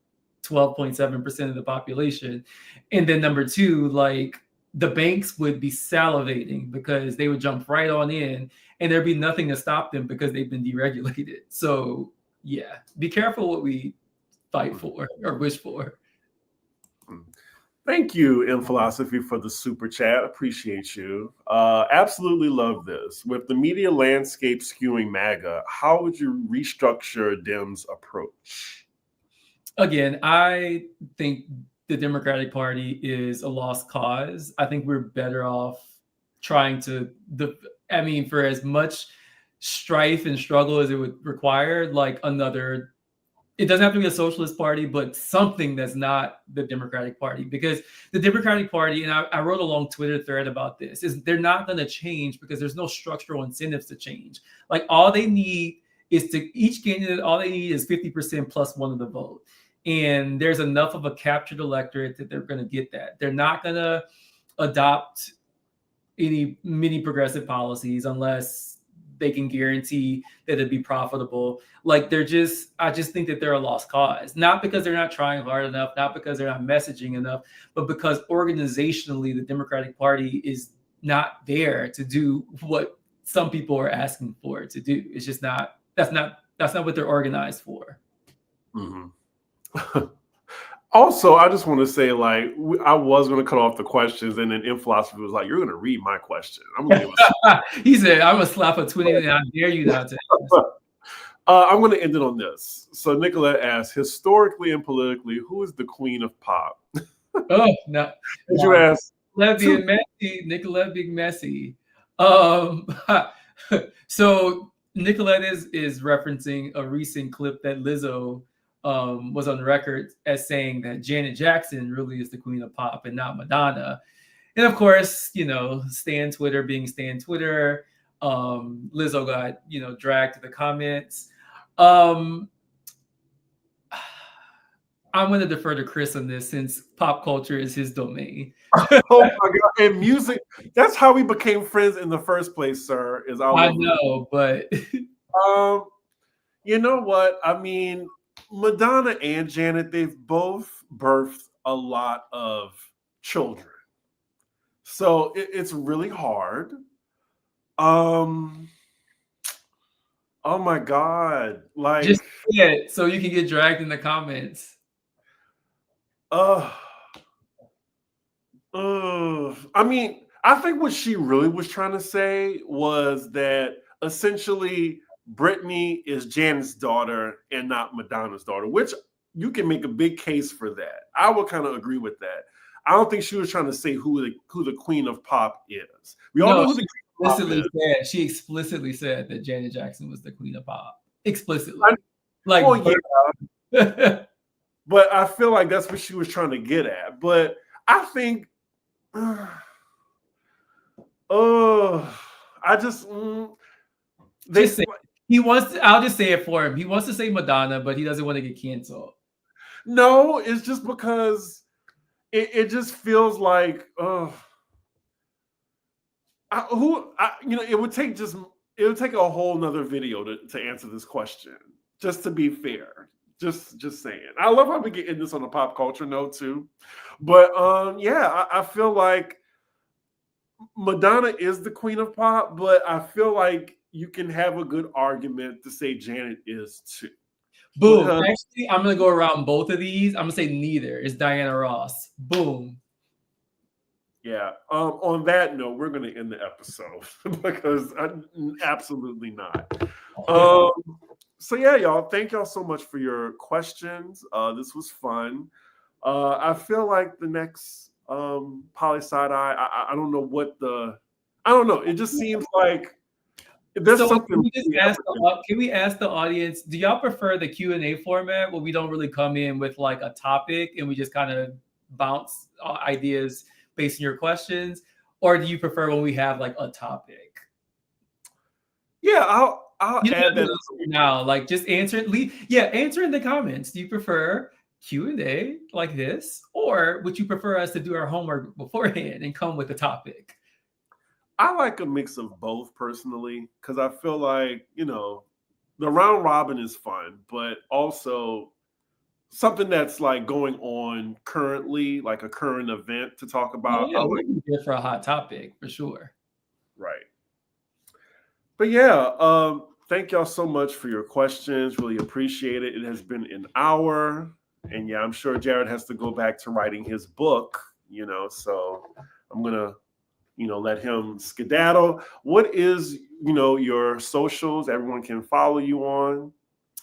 12.7% of the population. And then number two, like the banks would be salivating because they would jump right on in and there'd be nothing to stop them because they've been deregulated. So yeah, be careful what we fight for or wish for. Thank you, In Philosophy, for the super chat. Appreciate you. Absolutely love this. With the media landscape skewing MAGA, how would you restructure Dems' approach? Again, I think the Democratic Party is a lost cause. I think we're better off trying to, for as much strife and struggle as it would require, like another, it doesn't have to be a socialist party, but something that's not the Democratic Party. Because the Democratic Party, and I wrote a long Twitter thread about this, is they're not going to change because there's no structural incentives to change. Like all they need is each candidate, all they need is 50% plus one of the vote. And there's enough of a captured electorate that they're going to get that. They're not going to adopt many progressive policies unless they can guarantee that it'd be profitable. Like I just think that they're a lost cause, not because they're not trying hard enough, not because they're not messaging enough, but because organizationally, the Democratic Party is not there to do what some people are asking for it to do. It's just not, that's not what they're organized for. Mm-hmm. Also, I just want to say, like, I was going to cut off the questions, and then In Philosophy was like, "You're going to read my question." I'm going to. He said, "I'm going to slap a 20, and I dare you not to." I'm going to end it on this. So Nicolette asks, historically and politically, who is the queen of pop? Oh, no. Did you ask? Nicolette being messy. So Nicolette is referencing a recent clip that Lizzo was on record as saying that Janet Jackson really is the queen of pop and not Madonna. And of course, Stan Twitter being Stan Twitter, Lizzo got, dragged to the comments. I'm going to defer to Chris on this since pop culture is his domain. Oh my God. And music, that's how we became friends in the first place, sir. I know, but you know what? I mean, Madonna and Janet, they've both birthed a lot of children. So it's really hard. Oh my God. Like, just say it so you can get dragged in the comments. I mean, I think what she really was trying to say was that essentially Britney is Janet's daughter and not Madonna's daughter, which you can make a big case for that. I would kind of agree with that. I don't think she was trying to say who the queen of pop is. We all know who the queen of pop is. She explicitly said that Janet Jackson was the queen of pop. Explicitly. Yeah. But I feel like that's what she was trying to get at. But I think, I just, he wants to, I'll just say it for him. He wants to say Madonna, but he doesn't want to get canceled. No, it's just because it just feels like, it would take a whole nother video to answer this question, just to be fair. Just saying. I love how we get in this on a pop culture note too. But I feel like Madonna is the queen of pop, but I feel like you can have a good argument to say Janet is too. Boom. Actually, I'm gonna go around both of these. I'm gonna say neither. It's Diana Ross. Boom. Yeah. On that note, we're going to end the episode because absolutely not. So yeah, y'all. Thank y'all so much for your questions. This was fun. I feel like the next poli side eye. I don't know what the. I don't know. It just seems like there's something. Can we ask the audience? Do y'all prefer the Q&A format where we don't really come in with like a topic and we just kind of bounce ideas based on your questions, or do you prefer when we have like a topic? Yeah, I'll add that now. Like just answer it. Answer in the comments. Do you prefer Q&A like this, or would you prefer us to do our homework beforehand and come with a topic? I like a mix of both personally, because I feel like, the round robin is fun, but also something that's like going on currently, like a current event to talk about. Oh, yeah, we'll be here for a hot topic for sure. Right. But yeah, thank y'all so much for your questions. Really appreciate it. It has been an hour. And yeah, I'm sure Jared has to go back to writing his book, so I'm going to, let him skedaddle. What is, your socials everyone can follow you on?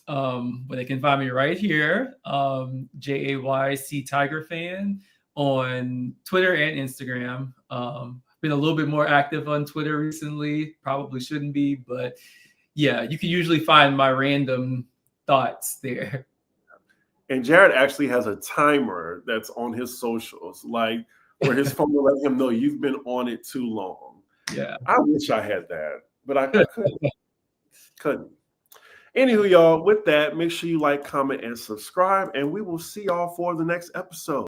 But they can find me right here, JAYC Tiger Fan on Twitter and Instagram. Been a little bit more active on Twitter recently. Probably shouldn't be, but yeah, you can usually find my random thoughts there. And Jared actually has a timer that's on his socials, like where his phone will let him know you've been on it too long. Yeah. I wish I had that, but I couldn't. Anywho, y'all, with that, make sure you like, comment, and subscribe, and we will see y'all for the next episode.